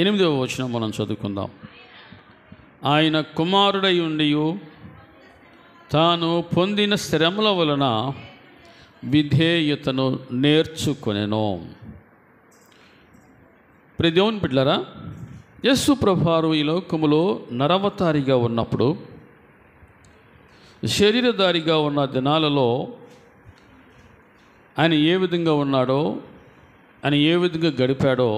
8వ వచనం మనం చదువుకుందాం. ఆయన కుమారుడై ఉండియు తాను పొందిన శ్రమల వలన విధేయతను నేర్చుకొనెను. ప్రియ దేవుని బిడ్డలారా, యేసు ప్రభువారు ఈ లోకములో నరవతారిగా ఉన్నప్పుడు, శరీరధారిగా ఉన్న దినాలలో ఆయన ఏ విధంగా ఉన్నాడో, ఆయన ఏ విధంగా గడిపాడో,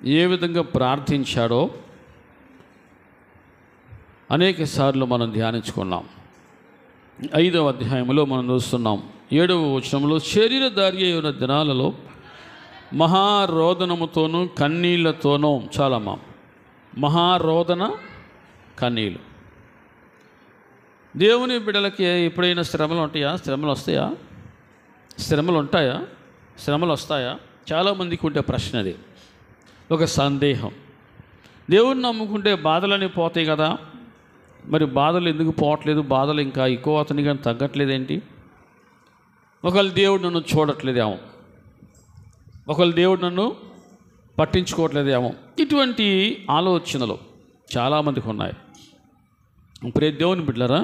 ఏ విధంగా ప్రార్థించాడో అనేక సార్లు మనం ధ్యానించుకున్నాం. 5వ అధ్యాయంలో మనం చూస్తున్నాం. 7వ వచనంలో శరీరధారి అయిన దినాలలో మహారోదనముతోనూ కన్నీళ్లతోనూ, చాలమ్మా, మహారోదన కన్నీళ్ళు. దేవుని బిడ్డలకి ఎప్పుడైనా శ్రమలు ఉంటాయా? శ్రమలు వస్తాయా? శ్రమలు ఉంటాయా? శ్రమలు వస్తాయా? చాలామందికి ఉండే ప్రశ్న అది, ఒక సందేహం. దేవుణ్ణి నమ్ముకుంటే బాధలని పోతాయి కదా, మరి బాధలు ఎందుకు పోవట్లేదు? బాధలు ఇంకా ఎక్కువ అతని కానీ తగ్గట్లేదేంటి? ఒకవేళ దేవుడు నన్ను చూడట్లేదేమో, ఒకవేళ దేవుడు నన్ను పట్టించుకోవట్లేదేమో, ఇటువంటి ఆలోచనలు చాలామందికి ఉన్నాయి. ప్రియ దేవుని బిడ్డలారా,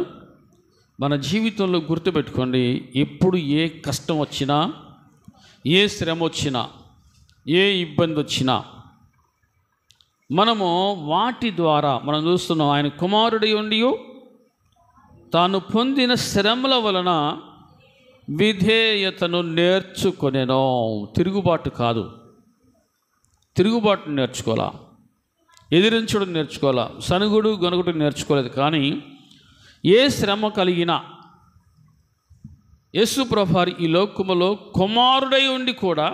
మన జీవితంలో గుర్తుపెట్టుకోండి, ఎప్పుడు ఏ కష్టం వచ్చినా, ఏ శ్రమ వచ్చినా, ఏ ఇబ్బంది వచ్చినా మనము వాటి ద్వారా మనం చూస్తున్నాం. ఆయన కుమారుడై ఉండియు తాను పొందిన శ్రమల వలన విధేయతను నేర్చుకొనెను. తిరుగుబాటు కాదు, తిరుగుబాటు నేర్చుకోవాలా, ఎదిరించడం నేర్చుకోవాలా, సనుగుడు గొనుగుడు నేర్చుకోలేదు. కానీ ఏ శ్రమ కలిగినా యేసు ప్రభువారు ఈ లోకములో కుమారుడై ఉండి కూడా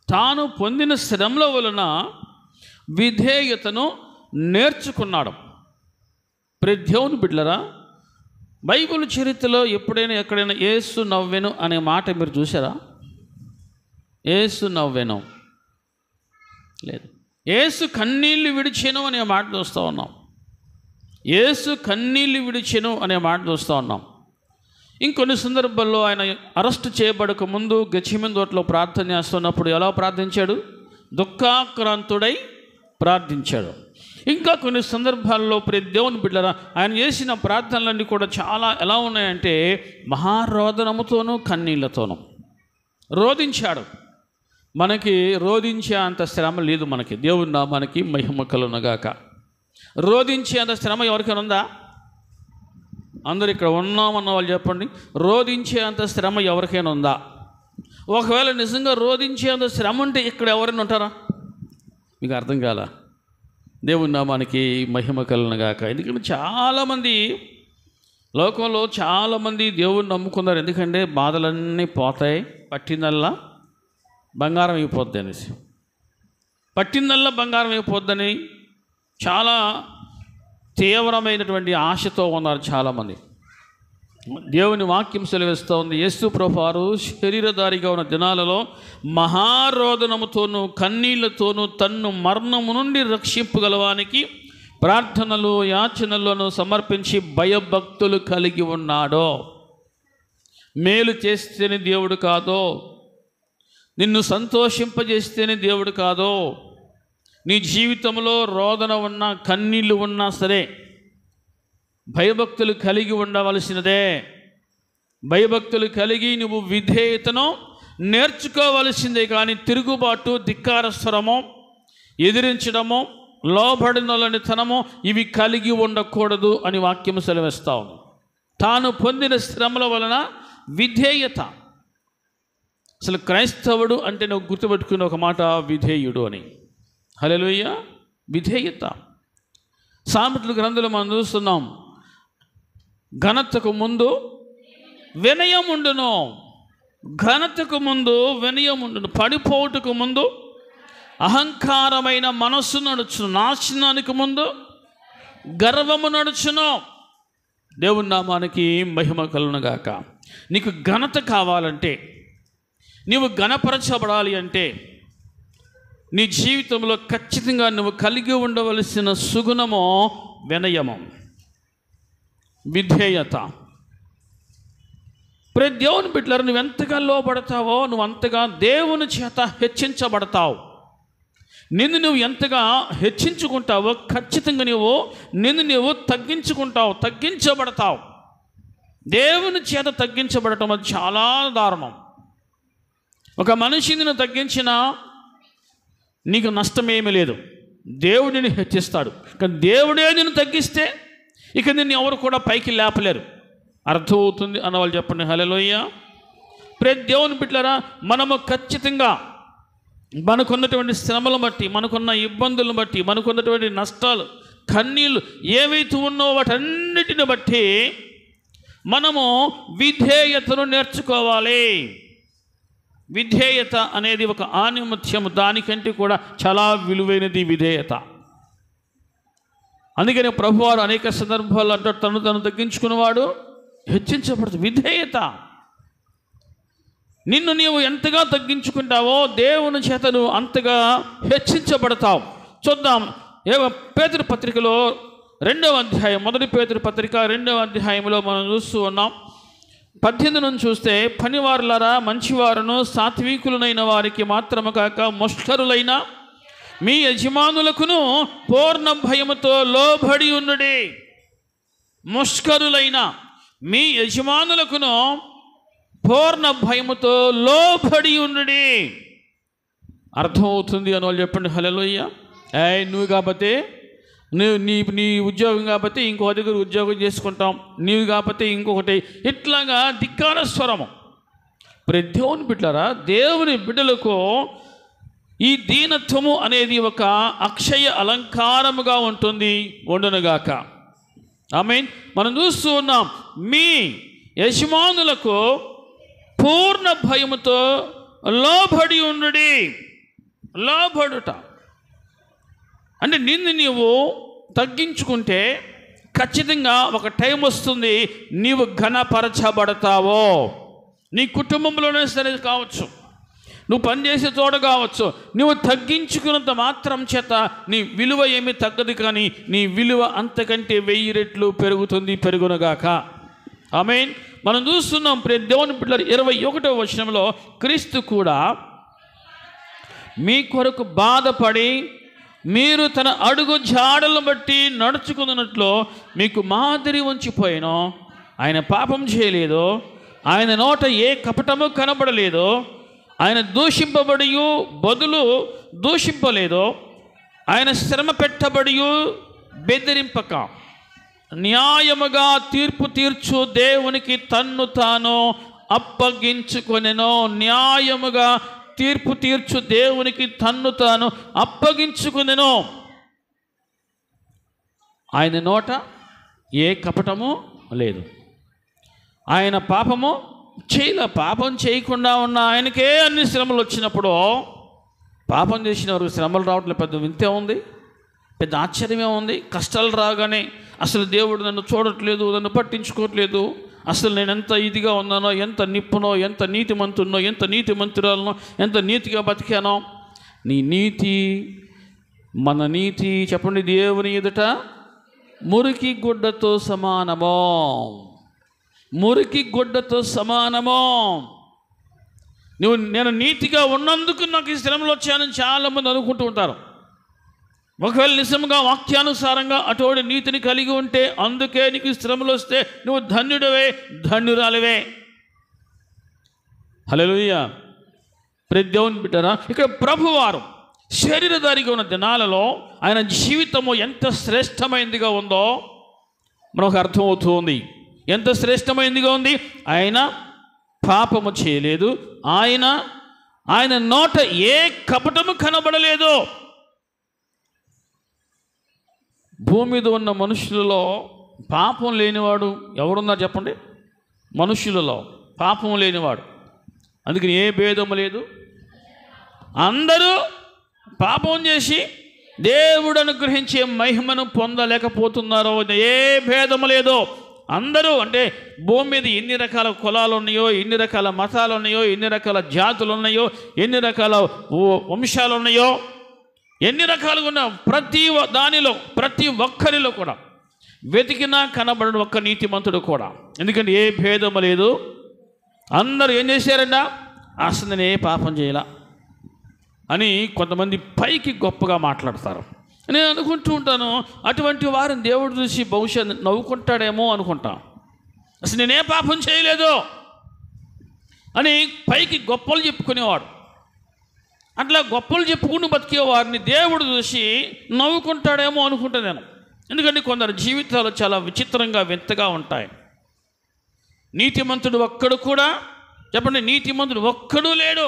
తాను పొందిన శ్రమల వలన విధేయతను నేర్చుకున్నాడు. ప్రతి దేవుని బిడ్డలారా, బైబిల్ చరిత్రలో ఎప్పుడైనా ఎక్కడైనా యేసు నవ్వెను అనే మాట మీరు చూసారా? యేసు నవ్వెను లేదు. యేసు కన్నీళ్ళు విడిచెను అనే మాట చూస్తూ ఉన్నాం. యేసు కన్నీళ్ళు విడిచెను అనే మాట చూస్తూ ఉన్నాం. ఇంకొన్ని సందర్భాల్లో ఆయన అరెస్ట్ చేయబడక ముందు గెత్సేమనే తోటలో ప్రార్థన చేస్తున్నప్పుడు ఎలా ప్రార్థించాడు? దుఃఖాక్రాంతుడై ప్రార్థించాడు. ఇంకా కొన్ని సందర్భాల్లో ప్రతి దేవుని బిడ్డలారా, ఆయన చేసిన ప్రార్థనలన్నీ కూడా చాలా ఎలా ఉన్నాయంటే మహారోదనముతోనూ కన్నీళ్లతోనూ రోదించాడు. మనకి రోదించే అంత శ్రమ లేదు. మనకి దేవుని నామానికి మహిమ కలుగునుగాక. రోదించే అంత శ్రమ ఎవరికైనా ఉందా? అందరు ఇక్కడ ఉన్నామన్న వాళ్ళు చెప్పండి, రోదించే అంత శ్రమ ఎవరికైనా ఉందా? ఒకవేళ నిజంగా రోదించే అంత శ్రమ ఉంటే ఇక్కడ ఎవరైనా ఉంటారా? మీకు అర్థం కాలా? దేవుని నామానికి మహిమ కలుగునుగాక. ఎందుకంటే చాలామంది లోకంలో చాలామంది దేవుణ్ణి నమ్ముకున్నారు. ఎందుకంటే బాధలన్నీ పోతాయి, పట్టిందల్లా బంగారం అయిపోద్ది అనేసి, పట్టిందల్లా బంగారం అయిపోద్దని చాలా తీవ్రమైనటువంటి ఆశతో ఉన్నారు చాలామంది. దేవుని వాక్యం సెలవిస్తూ ఉంది, యేసు ప్రభువారు శరీరధారిగా ఉన్న దినాలలో మహారోదనముతోనూ కన్నీళ్లతోనూ తన్ను మరణము నుండి రక్షింపగలవానికి ప్రార్థనలు యాచనలను సమర్పించి భయభక్తులు కలిగి ఉన్నాడో. మేలు చేస్తేనే దేవుడు కాదో, నిన్ను సంతోషింపజేస్తేనే దేవుడు కాదో, నీ జీవితంలో రోదన ఉన్నా కన్నీళ్ళు ఉన్నా సరే భయభక్తులు కలిగి ఉండవలసినదే. భయభక్తులు కలిగి నువ్వు విధేయతను నేర్చుకోవలసిందే. కానీ తిరుగుబాటు, ధిక్కారస్వరము, ఎదిరించడము, లోబడినతనము ఇవి కలిగి ఉండకూడదు అని వాక్యం సెలవిస్తా ఉంది. తాను పొందిన శ్రమల వలన విధేయత. అసలు క్రైస్తవుడు అంటే నువ్వు గుర్తుపెట్టుకున్న ఒక మాట, విధేయుడు అని. హల్లెలూయా, విధేయత. సామెతల గ్రంథంలో మనం చూస్తున్నాం, ఘనతకు ముందు వినయం ఉండును, ఘనతకు ముందు వినయం ఉండును, పడిపోవుటకు ముందు అహంకారమైన మనస్సు నడుచును, నాశనానికి ముందు గర్వము నడుచును. దేవుని నామానికి మహిమ కలుగునుగాక. నీకు ఘనత కావాలంటే, నీవు ఘనపరచబడాలి అంటే నీ జీవితంలో ఖచ్చితంగా నువ్వు కలిగి ఉండవలసిన సుగుణము వినయము, విధేయత. ప్రతి దేవుని బిడ్డలారా, నువ్వు ఎంతగా లోబడతావో నువ్వు అంతగా దేవుని చేత హెచ్చించబడతావు. నిన్ను నువ్వు ఎంతగా హెచ్చించుకుంటావో ఖచ్చితంగా నిన్ను నువ్వు తగ్గించబడతావు. దేవుని చేత తగ్గించబడటం అది చాలా దారుణం. ఒక మనిషి నిన్ను తగ్గించినా నీకు నష్టమేమీ లేదు, దేవుడు నిన్ను హెచ్చిస్తాడు. కానీ దేవుడే నిన్ను తగ్గిస్తే ఇక నిన్ను ఎవరు కూడా పైకి లేపలేరు. అర్థమవుతుంది అన్నవాళ్ళు చెప్పండి హల్లెలూయా. ప్రతి దేవుని బిడ్డలారా, మనము ఖచ్చితంగా మనకున్నటువంటి శ్రమలను బట్టి, మనకున్న ఇబ్బందులను బట్టి, మనకున్నటువంటి నష్టాలు, కన్నీళ్ళు ఏవైతే ఉన్నావో వాటన్నిటిని బట్టి మనము విధేయతను నేర్చుకోవాలి. విధేయత అనేది ఒక ఆణిముత్యము, దానికంటే కూడా చాలా విలువైనది విధేయత. అందుకని ప్రభువారు అనేక సందర్భాల్లో అంటాడు, తను తగ్గించుకున్నవాడు హెచ్చించబడుతుంది. విధేయత. నిన్ను నీవు ఎంతగా తగ్గించుకుంటావో దేవుని చేత నువ్వు అంతగా హెచ్చించబడతావు. చూద్దాం, పేతురు పత్రికలో 2వ అధ్యాయం, మొదటి పేతురు పత్రిక 2వ అధ్యాయంలో మనం చూస్తూ ఉన్నాం. 18 నుంచి చూస్తే, పనివారులారా, మంచివారును సాత్వికులైన వారికి మాత్రము కాక ముష్కరులైన మీ యజమానులకును పూర్ణ భయముతో లోబడి ఉండుడి. ముష్కరులైన మీ యజమానులకును పూర్ణ భయముతో లోబడి ఉండుడి. అర్థమవుతుంది అని వాళ్ళు చెప్పండి హల్లెలూయా. నువ్వు కాబట్టి నీ ఉద్యోగం కాబట్టి ఇంకో దగ్గర ఉద్యోగం చేసుకుంటాం, నీవు కాబట్టి ఇంకొకటి, ఇట్లాగా ధిక్కార స్వరము. ప్రతి దేవుని బిడ్డలారా, దేవుని బిడ్డలకు ఈ దీనత్వము అనేది ఒక అక్షయ అలంకారముగా ఉంటుంది, ఉండునుగాక. ఆమేన్. మనం చూస్తూ ఉన్నాం, మీ యజమానులకు పూర్ణ భయముతో లోబడి ఉండుడి. లోబడుట అంటే నిన్ను నీవు తగ్గించుకుంటే ఖచ్చితంగా ఒక టైం వస్తుంది, నీవు ఘనపరచబడతావో. నీ కుటుంబంలోనే సరే కావచ్చు, నువ్వు పనిచేసే చోట కావచ్చు, నువ్వు తగ్గించుకున్నంత మాత్రం చేత నీ విలువ ఏమీ తగ్గదు, కానీ నీ విలువ అంతకంటే 1000 రెట్లు పెరుగుతుంది, పెరుగునుగాక. ఆమేన్. మనం చూస్తున్నాం ప్రియ దేవుని బిడ్డలారా, 21వ వచనంలో, క్రీస్తు కూడా మీ కొరకు బాధపడి మీరు తన అడుగు జాడలను బట్టి నడుచుకున్నట్లు మీకు మాదిరి ఉంచిపోయాను. ఆయన పాపం చేయలేదు, ఆయన నోట ఏ కపటము కనబడలేదు, ఆయన దూషింపబడి బదులు దూషింపలేదు, ఆయన శ్రమ పెట్టబడి బెదిరింపక న్యాయముగా తీర్పు తీర్చు దేవునికి తన్ను తాను అప్పగించుకొనెను. న్యాయముగా తీర్పు తీర్చు దేవునికి తన్ను తాను అప్పగించుకొనెను. ఆయన నోట ఏ కపటము లేదు, ఆయన పాపము పాపం చేయకుండా ఉన్న ఆయనకే అన్ని శ్రమలు వచ్చినప్పుడు, పాపం చేసిన వారికి శ్రమలు రావట్లేదు, పెద్ద వింతే ఉంది, పెద్ద ఆశ్చర్యమే ఉంది. కష్టాలు రాగానే అసలు దేవుడు నన్ను చూడట్లేదు, నన్ను పట్టించుకోవట్లేదు, అసలు నేను ఎంత ఇదిగా ఉన్నానో, ఎంత నిప్పునో, ఎంత నీతిమంతున్నో, ఎంత నీతిమంతురాలనో, ఎంత నీతిగా బతికానో. నీ నీతి, మన నీతి చెప్పండి, దేవుని ఎదుట మురికి గుడ్డతో సమానమో. మురికి గుడ్డతో సమానమో. నేను నీతిగా ఉన్నందుకు నాకు ఈ శ్రమలు వచ్చానని చాలామంది అనుకుంటూ ఉంటారు. ఒకవేళ నిజంగా వాక్యానుసారంగా అటువంటి నీతిని కలిగి ఉంటే, అందుకే నీకు శ్రమలు వస్తే నువ్వు ధన్యుడవే, ధన్యురాలివే. హల్లెలూయా. ప్రతి దేవుని బిడ్డరా, ఇక్కడ ప్రభువారు శరీరధారిగా ఉన్న దినాలలో ఆయన జీవితము ఎంత శ్రేష్టమైనదిగా ఉందో మనకు అర్థమవుతుంది. ఎంత శ్రేష్టమైనదిగా ఉంది. ఆయన పాపము చేయలేదు, ఆయన నోట ఏ కపటము కనబడలేదు. భూమి మీద ఉన్న మనుషులలో పాపం లేనివాడు ఎవరున్నారు చెప్పండి? మనుషులలో పాపం లేనివాడు. అందుకని ఏ భేదము లేదు. అందరూ పాపం చేసి దేవుడు అనుగ్రహించే మహిమను పొందలేకపోతున్నారో, ఏ భేదము లేదు. అందరూ అంటే భూమి మీద ఎన్ని రకాల కులాలు ఉన్నాయో, ఎన్ని రకాల మతాలు ఉన్నాయో, ఎన్ని రకాల జాతులు ఉన్నాయో, ఎన్ని రకాల వంశాలు ఉన్నాయో, ఎన్ని రకాలుగా ఉన్న ప్రతి దానిలో, ప్రతి ఒక్కరిలో కూడా వెతికినా కనబడని ఒక్క నీతిమంతుడు కూడా. ఎందుకంటే ఏ భేదము లేదు. అందరూ ఏం చేశారంట? అసలు నేను ఏ పాపం చేయాల, అని కొంతమంది పైకి గొప్పగా మాట్లాడతారు. నేను అనుకుంటూ ఉంటాను, అటువంటి వారిని దేవుడు చూసి బహుశా నవ్వుకుంటాడేమో అనుకుంటా. అసలు నేనే పాపం చేయలేదు అని పైకి గొప్పలు చెప్పుకునేవాడు. అట్లా గొప్పలు చెప్పుకుంటూ బతికే వారిని దేవుడు చూసి నవ్వుకుంటాడేమో అనుకుంటా నేను. ఎందుకంటే కొందరు జీవితాలు చాలా విచిత్రంగా వింతగా ఉంటాయి. నీతిమంతుడు ఒక్కడు కూడా, చెప్పండి, నీతిమంతుడు ఒక్కడూ లేడు.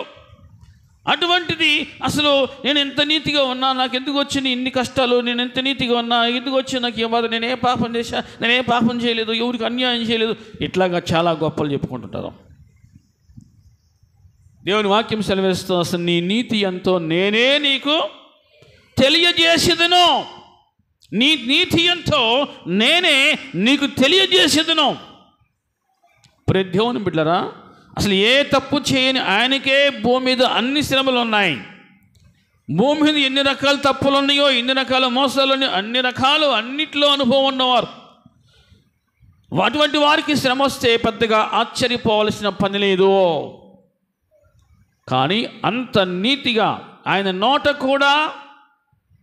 అటువంటిది అసలు నేను ఎంత నీతిగా ఉన్నా, నాకు ఎందుకు వచ్చిన ఇన్ని కష్టాలు, నేను ఎంత నీతిగా ఉన్నా ఎందుకు వచ్చి నాకు ఏ బాధ, నేనే పాపం చేశా, నేనే పాపం చేయలేదు, ఎవరికి అన్యాయం చేయలేదు, ఇట్లాగా చాలా గొప్పలు చెప్పుకుంటుంటారు. దేవుని వాక్యం సెలవిస్తూ, అసలు నీ నీతి ఎంతో నేనే నీకు తెలియజేసేదను, నీ నీతి ఎంతో నేనే నీకు తెలియజేసేదను. దేవుని బిడ్డలారా, అసలు ఏ తప్పు చేయని ఆయనకే భూమి మీద అన్ని శ్రమలు ఉన్నాయి. భూమి మీద ఎన్ని రకాల తప్పులు ఉన్నాయో, ఎన్ని రకాల మోసాలు ఉన్నాయో, అన్ని రకాలు అన్నిట్లో అనుభవం ఉన్నవారు. అటువంటి వారికి శ్రమ వస్తే పెద్దగా ఆశ్చర్యపోవలసిన పని లేదు. కానీ అంత నీతిగా ఆయన నోట కూడా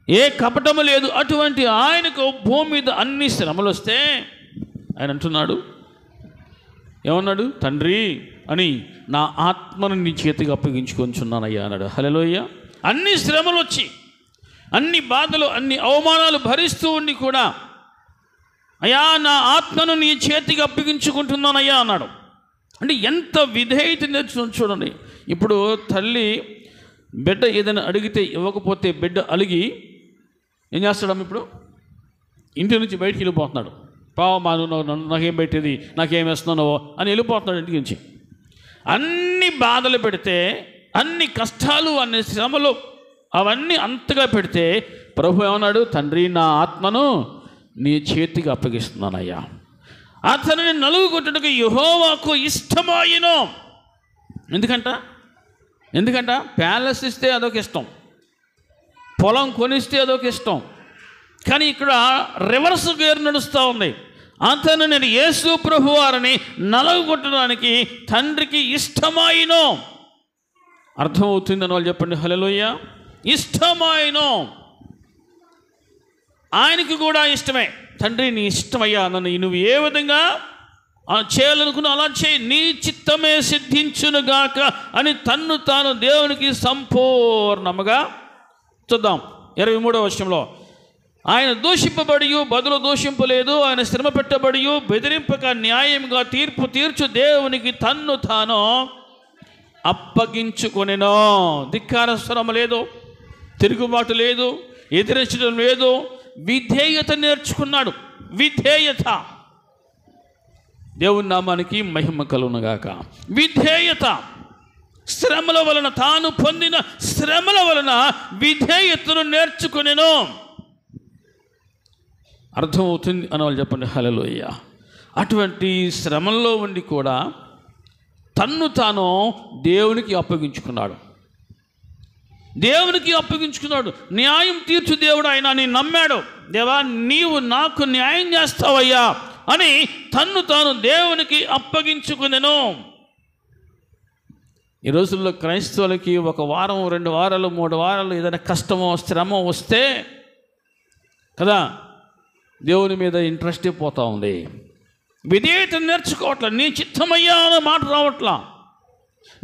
ఏ కపటము లేదు. అటువంటి ఆయనకు భూమి మీద అన్ని శ్రమలు వస్తే ఆయన అంటున్నాడు, ఏమన్నాడు? తండ్రి అని నా ఆత్మను నీ చేతికి అప్పగించుకొంచున్నానయ్యా అన్నాడు. హల్లెలూయా. అన్ని శ్రమలు వచ్చి, అన్ని బాధలు, అన్ని అవమానాలు భరిస్తూ ఉండి కూడా, అయ్యా నా ఆత్మను నీ చేతికి అప్పగించుకుంటున్నానయ్యా అన్నాడు. అంటే ఎంత విధేయత నేర్చుకుని చూడండి. ఇప్పుడు తల్లి బిడ్డ ఏదైనా అడిగితే ఇవ్వకపోతే బిడ్డ అలిగి ఏం చేస్తాడమ్మ? ఇప్పుడు ఇంటి నుంచి బయటికి వెళ్ళిపోతున్నాడు. పావమా నువ్వు నాకేం పెట్టేది, నాకేం వేస్తున్నావు అని వెళ్ళిపోతున్నాడు ఇంటి నుంచి. అన్ని బాధలు పెడితే, అన్ని కష్టాలు, అన్ని శ్రమలు అవన్నీ అంతగా పెడితే ప్రభు ఏమన్నాడు? తండ్రి నా ఆత్మను నీ చేతికి అప్పగిస్తున్నానయ్యా. అతనిని నలుగుకొట్టుటకు యెహోవాకు ఇష్టమాయెను. ఎందుకంట ప్యాలెస్ ఇస్తే అదొక ఇష్టం, పొలం కొనిస్తే అదొక ఇష్టం. కానీ ఇక్కడ రివర్స్ గేర్ నడుస్తూ ఉంది. అతను నేను యేసు ప్రభు వారిని నలగొట్టడానికి తండ్రికి ఇష్టమాయెను. అర్థమవుతుందని వాళ్ళు చెప్పండి. హల్లెలూయా. ఇష్టమాయెను, ఆయనకి కూడా ఇష్టమే. తండ్రి నీ ఇష్టమయ్యా, నన్ను నువ్వు ఏ విధంగా చేయాలనుకున్నా అలా చేయి, నీ చిత్తమే సిద్ధించునుగాక అని తన్ను తాను దేవునికి సంపూర్ణముగా. చూద్దాం 23వ వచనంలో, ఆయన దూషింపబడి బదులు దూషింపలేదు, ఆయన శ్రమ పెట్టబడి బెదిరింపక న్యాయంగా తీర్పు తీర్చు దేవునికి తన్ను తాను అప్పగించుకొనెను. ధిక్కార స్వరం లేదు, తిరుగుబాటు లేదు, ఎదిరించడం లేదు, విధేయత నేర్చుకున్నాడు. విధేయత. దేవుని నామానికి మహిమ కలుగునుగాక. విధేయత. శ్రమల వలన, తాను పొందిన శ్రమల వలన విధేయతను నేర్చుకొనెను. అర్థమవుతుంది అని వాళ్ళు చెప్పండి. హల్లెలూయా. అటువంటి శ్రమల్లో ఉండి కూడా తన్ను తాను దేవునికి అప్పగించుకున్నాడు. దేవునికి అప్పగించుకున్నాడు. న్యాయం తీర్చు దేవుడు ఆయన అని నమ్మాడు. దేవా నీవు నాకు న్యాయం చేస్తావయ్యా అని తన్ను తాను దేవునికి అప్పగించుకునెను. ఈ రోజుల్లో క్రైస్తవులకి 1 వారం 2 వారాలు 3 వారాలు ఏదైనా కష్టమో శ్రమ వస్తే కదా దేవుని మీద ఇంట్రెస్ట్ పోతూ ఉంది. విధేయత నేర్చుకోవట్లా. నీ చిత్తమయ్యా అనే మాట రావట్లా,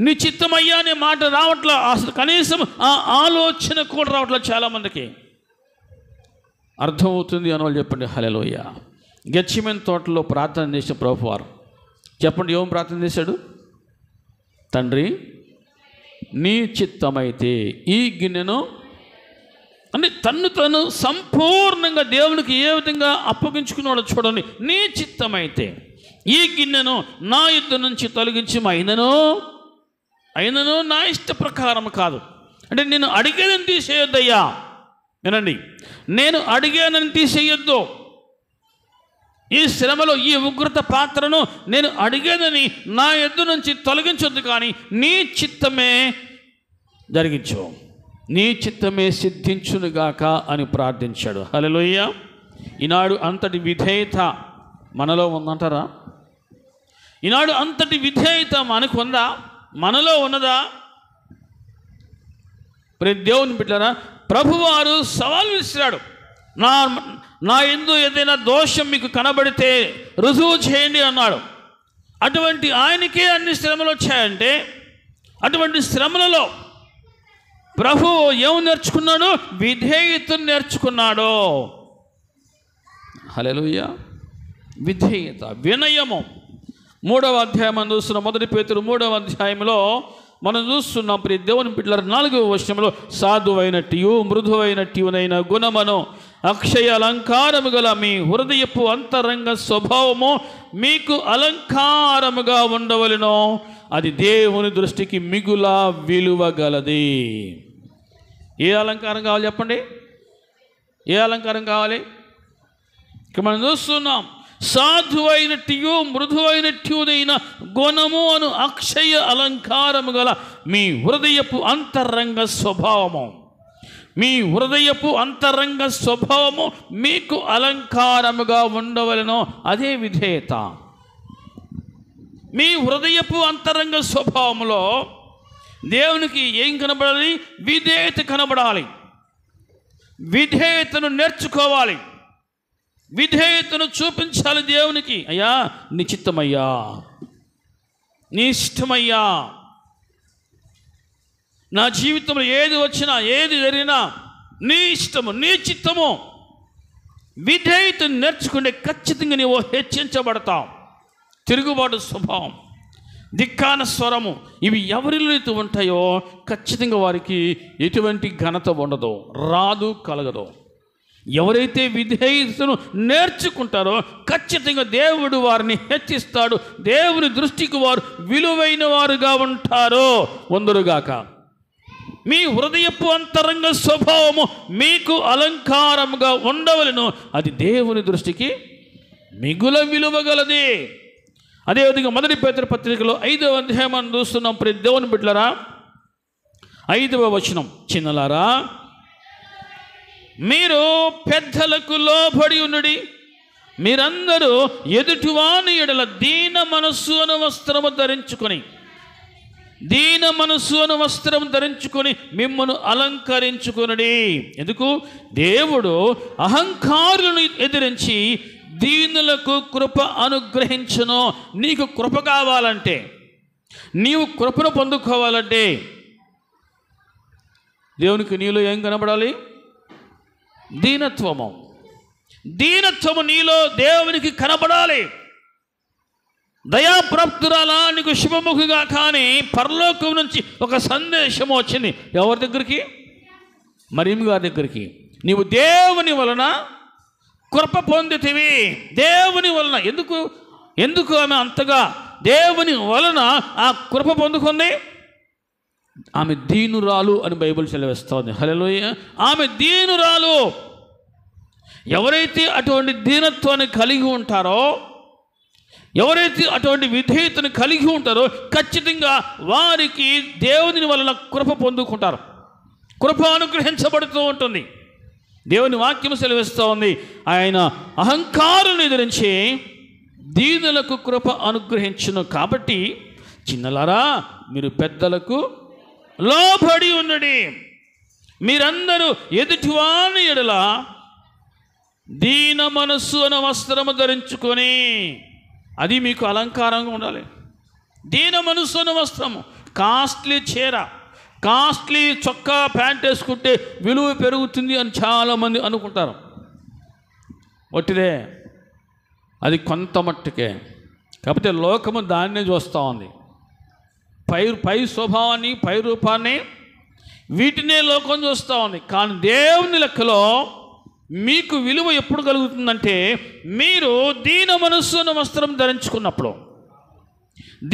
నీ చిత్తమయ్యా అనే మాట రావట్లా. అసలు కనీసం ఆ ఆలోచన కూడా రావట్లా చాలామందికి. అర్థమవుతుంది అని వాళ్ళు చెప్పండి. హల్లెలూయా. గెత్సేమనే తోటలో ప్రార్థన చేసిన ప్రభువారు చెప్పండి, ఏం ప్రార్థన చేశాడు? తండ్రి నీ చిత్తమైతే ఈ గిన్నెను అంటే తన్ను తను సంపూర్ణంగా దేవునికి ఏ విధంగా అప్పగించుకున్నాడో చూడండి. నీ చిత్తమైతే ఈ గిన్నెను నా యుద్ధ నుంచి తొలగించి అయినను నా ఇష్ట ప్రకారం కాదు. అంటే నేను అడిగేదని తీసేయొద్దయ్యా. వినండి, నేను అడిగేనని తీసేయొద్దు. ఈ శ్రమలో ఈ ఉగ్రత పాత్రను నేను అడిగేదని నా యుద్ధ నుంచి తొలగించొద్దు, కానీ నీ చిత్తమే జరిగించు, నీ చిత్తమే సిద్ధించునుగాక అని ప్రార్థించాడు. హల్లెలూయా. ఈనాడు అంతటి విధేయత మనలో ఉందంటారా? ఈనాడు అంతటి విధేయత మనకు ఉందా? మనలో ఉన్నదా? ప్రతి దేవుని బిడ్డలారా, ప్రభువారు సవాల్ విసిరాడు. నా యందు ఏదైనా దోషం మీకు కనబడితే రుజువు చేయండి అన్నాడు. అటువంటి ఆయనకే అన్ని శ్రమలు వచ్చాయంటే, అటువంటి శ్రమలలో ప్రభు ఏం నేర్చుకున్నాడు? విధేయతను నేర్చుకున్నాడు. హల్లెలూయా. విధేయత, వినయము. 3వ అధ్యాయం మనం చూస్తున్నాం. 1 పేతురు 3వ అధ్యాయంలో మనం చూస్తున్నాం ప్రియ దేవుని బిడ్డలారా, 4వ వచనంలో సాధువైనట్టు మృదువైనట్టునైన గుణమును అక్షయ అలంకారము గల మీ హృదయపు అంతరంగ స్వభావము మీకు అలంకారముగా ఉండవలెను, అది దేవుని దృష్టికి మిగుల విలువ గలది. ఏ అలంకారం కావాలి చెప్పండి? ఏ అలంకారం కావాలి? ఇక్కడ మనం చూస్తున్నాం, సాధువైనట్టు మృదువైనట్టునైన గుణము అను అక్షయ అలంకారము గల మీ హృదయపు అంతరంగ స్వభావము, మీ హృదయపు అంతరంగ స్వభావము మీకు అలంకారముగా ఉండవలెను, అదే విధేయత. మీ హృదయపు అంతరంగ స్వభావములో దేవునికి ఏం కనబడాలి? విధేయత కనబడాలి. విధేయతను నేర్చుకోవాలి. విధేయతను చూపించాలి దేవునికి. అయ్యా నీ చిత్తమయ్యా, నీ ఇష్టమయ్యా, నా జీవితంలో ఏది వచ్చినా ఏది జరిగినా నీ ఇష్టము, నీ చిత్తము. విధేయతను నేర్చుకుంటే ఖచ్చితంగా నీవు హెచ్చించబడతావు. తిరుగుబాటు స్వభావం, ధిక్కార స్వరము, ఇవి ఎవరిలో అయితే ఉంటాయో ఖచ్చితంగా వారికి ఎటువంటి ఘనత ఉండదు, రాదు, కలగదు. ఎవరైతే విధేయతను నేర్చుకుంటారో ఖచ్చితంగా దేవుడు వారిని హెచ్చిస్తాడు. దేవుని దృష్టికి వారు విలువైన వారుగా ఉంటారో వందరుగాక. మీ హృదయపు అంతరంగ స్వభావము మీకు అలంకారముగా ఉండవలెను, అది దేవుని దృష్టికి మిగుల విలువగలది. అదేవిధంగా 1 పేతురు పత్రికలో 5వ అధ్యాయం మనం చూస్తున్నాం. ప్రతి దేవుని బిడ్డలారా, 5వ వచనం, చిన్నలారా మీరు పెద్దలకు లోబడి ఉండుడి, మీరందరూ ఎదుటివాని ఎడల దీన మనస్సు అను వస్త్రము ధరించుకొని, దీన మనస్సు అను వస్త్రం ధరించుకొని మిమ్మను అలంకరించుకొనుడి. ఎందుకు? దేవుడు అహంకారులను ఎదిరించి దీనులకు కృప అనుగ్రహించును. నీకు కృప కావాలంటే, నీవు కృపను పొందుకోవాలంటే దేవునికి నీలో ఏం కనబడాలి? దీనత్వము. దీనత్వము నీలో దేవునికి కనబడాలి. దయాప్రాప్తురాలా నీకు శుభముఖిగా. కానీ పరలోకం నుంచి ఒక సందేశం వచ్చింది. ఎవరి దగ్గరికి? మరియమ్మ గారి దగ్గరికి. నీవు దేవుని వలన కృప పొందితివి. దేవుని వలన. ఎందుకు ఆమె అంతగా దేవుని వలన ఆ కృప పొందుకుంది? ఆమె దీనురాలు అని బైబిల్ సెలవిస్తోంది. హల్లెలూయా. ఆమె దీనురాలు. ఎవరైతే అటువంటి దీనత్వాన్ని కలిగి ఉంటారో, ఎవరైతే అటువంటి విధేయతను కలిగి ఉంటారో ఖచ్చితంగా వారికి దేవుని వలన కృప పొందుకుంటారు. కృప అనుగ్రహించబడుతూ ఉంటుంది. దేవుని వాక్యం సెలవిస్తూ ఉంది, ఆయన అహంకారులను ఎదిరించి దీనులకు కృప అనుగ్రహించును. కాబట్టి చిన్నలారా, మీరు పెద్దలకు లోబడి ఉన్నది, మీరందరూ ఎదుటివాని ఎడల దీన మనస్సు అనే వస్త్రము ధరించుకొని, అది మీకు అలంకారంగా ఉండాలి. దీన మనస్సు అనే వస్త్రము, కాస్ట్లీ చీర, కాస్ట్లీ చొక్కా, ప్యాంట్ వేసుకుంటే విలువ పెరుగుతుంది అని చాలామంది అనుకుంటారు. ఒట్టిదే, అది కొంత మట్టుకే. కాకపోతే లోకము దాన్నే చూస్తూ ఉంది. పై స్వభావాన్ని, పై రూపాన్ని, వీటినే లోకం చూస్తూ ఉంది. కానీ దేవుని లెక్కలో మీకు విలువ ఎప్పుడు కలుగుతుందంటే, మీరు దీన మనస్సు అనే వస్త్రం ధరించుకున్నప్పుడు,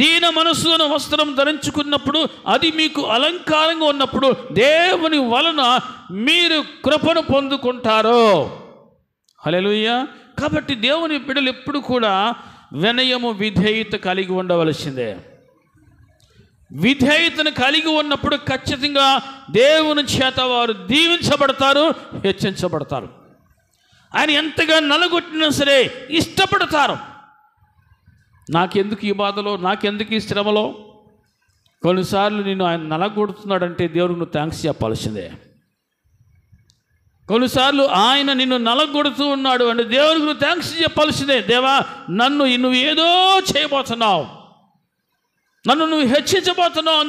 దీన మనస్సు అనే వస్త్రం ధరించుకున్నప్పుడు, అది మీకు అలంకారంగా ఉన్నప్పుడు దేవుని వలన మీరు కృపను పొందుకుంటారు. హల్లెలూయా. కాబట్టి దేవుని బిడ్డలు ఎప్పుడు కూడా వినయము, విధేయత కలిగి ఉండవలసిందే. విధేయతను కలిగి ఉన్నప్పుడు ఖచ్చితంగా దేవుని చేత వారు దీవించబడతారు, హెచ్చించబడతారు. ఆయన ఎంతగా నలగొట్టినా సరే ఇష్టపడతారు. నాకెందుకు ఈ బాధలో, నాకెందుకు ఈ శ్రమలో, కొన్నిసార్లు నేను ఆయన నలగొడుతున్నాడంటే దేవుడికి నువ్వు థ్యాంక్స్ చెప్పాల్సిందే. కొన్నిసార్లు ఆయన నిన్ను నలగొడుతూ ఉన్నాడు అంటే దేవుడికి నువ్వు థ్యాంక్స్ చెప్పాల్సిందే. దేవా, నన్ను నువ్వు ఏదో చేయబోతున్నావు, నన్ను నువ్వు హెచ్చించబోతున్నావు,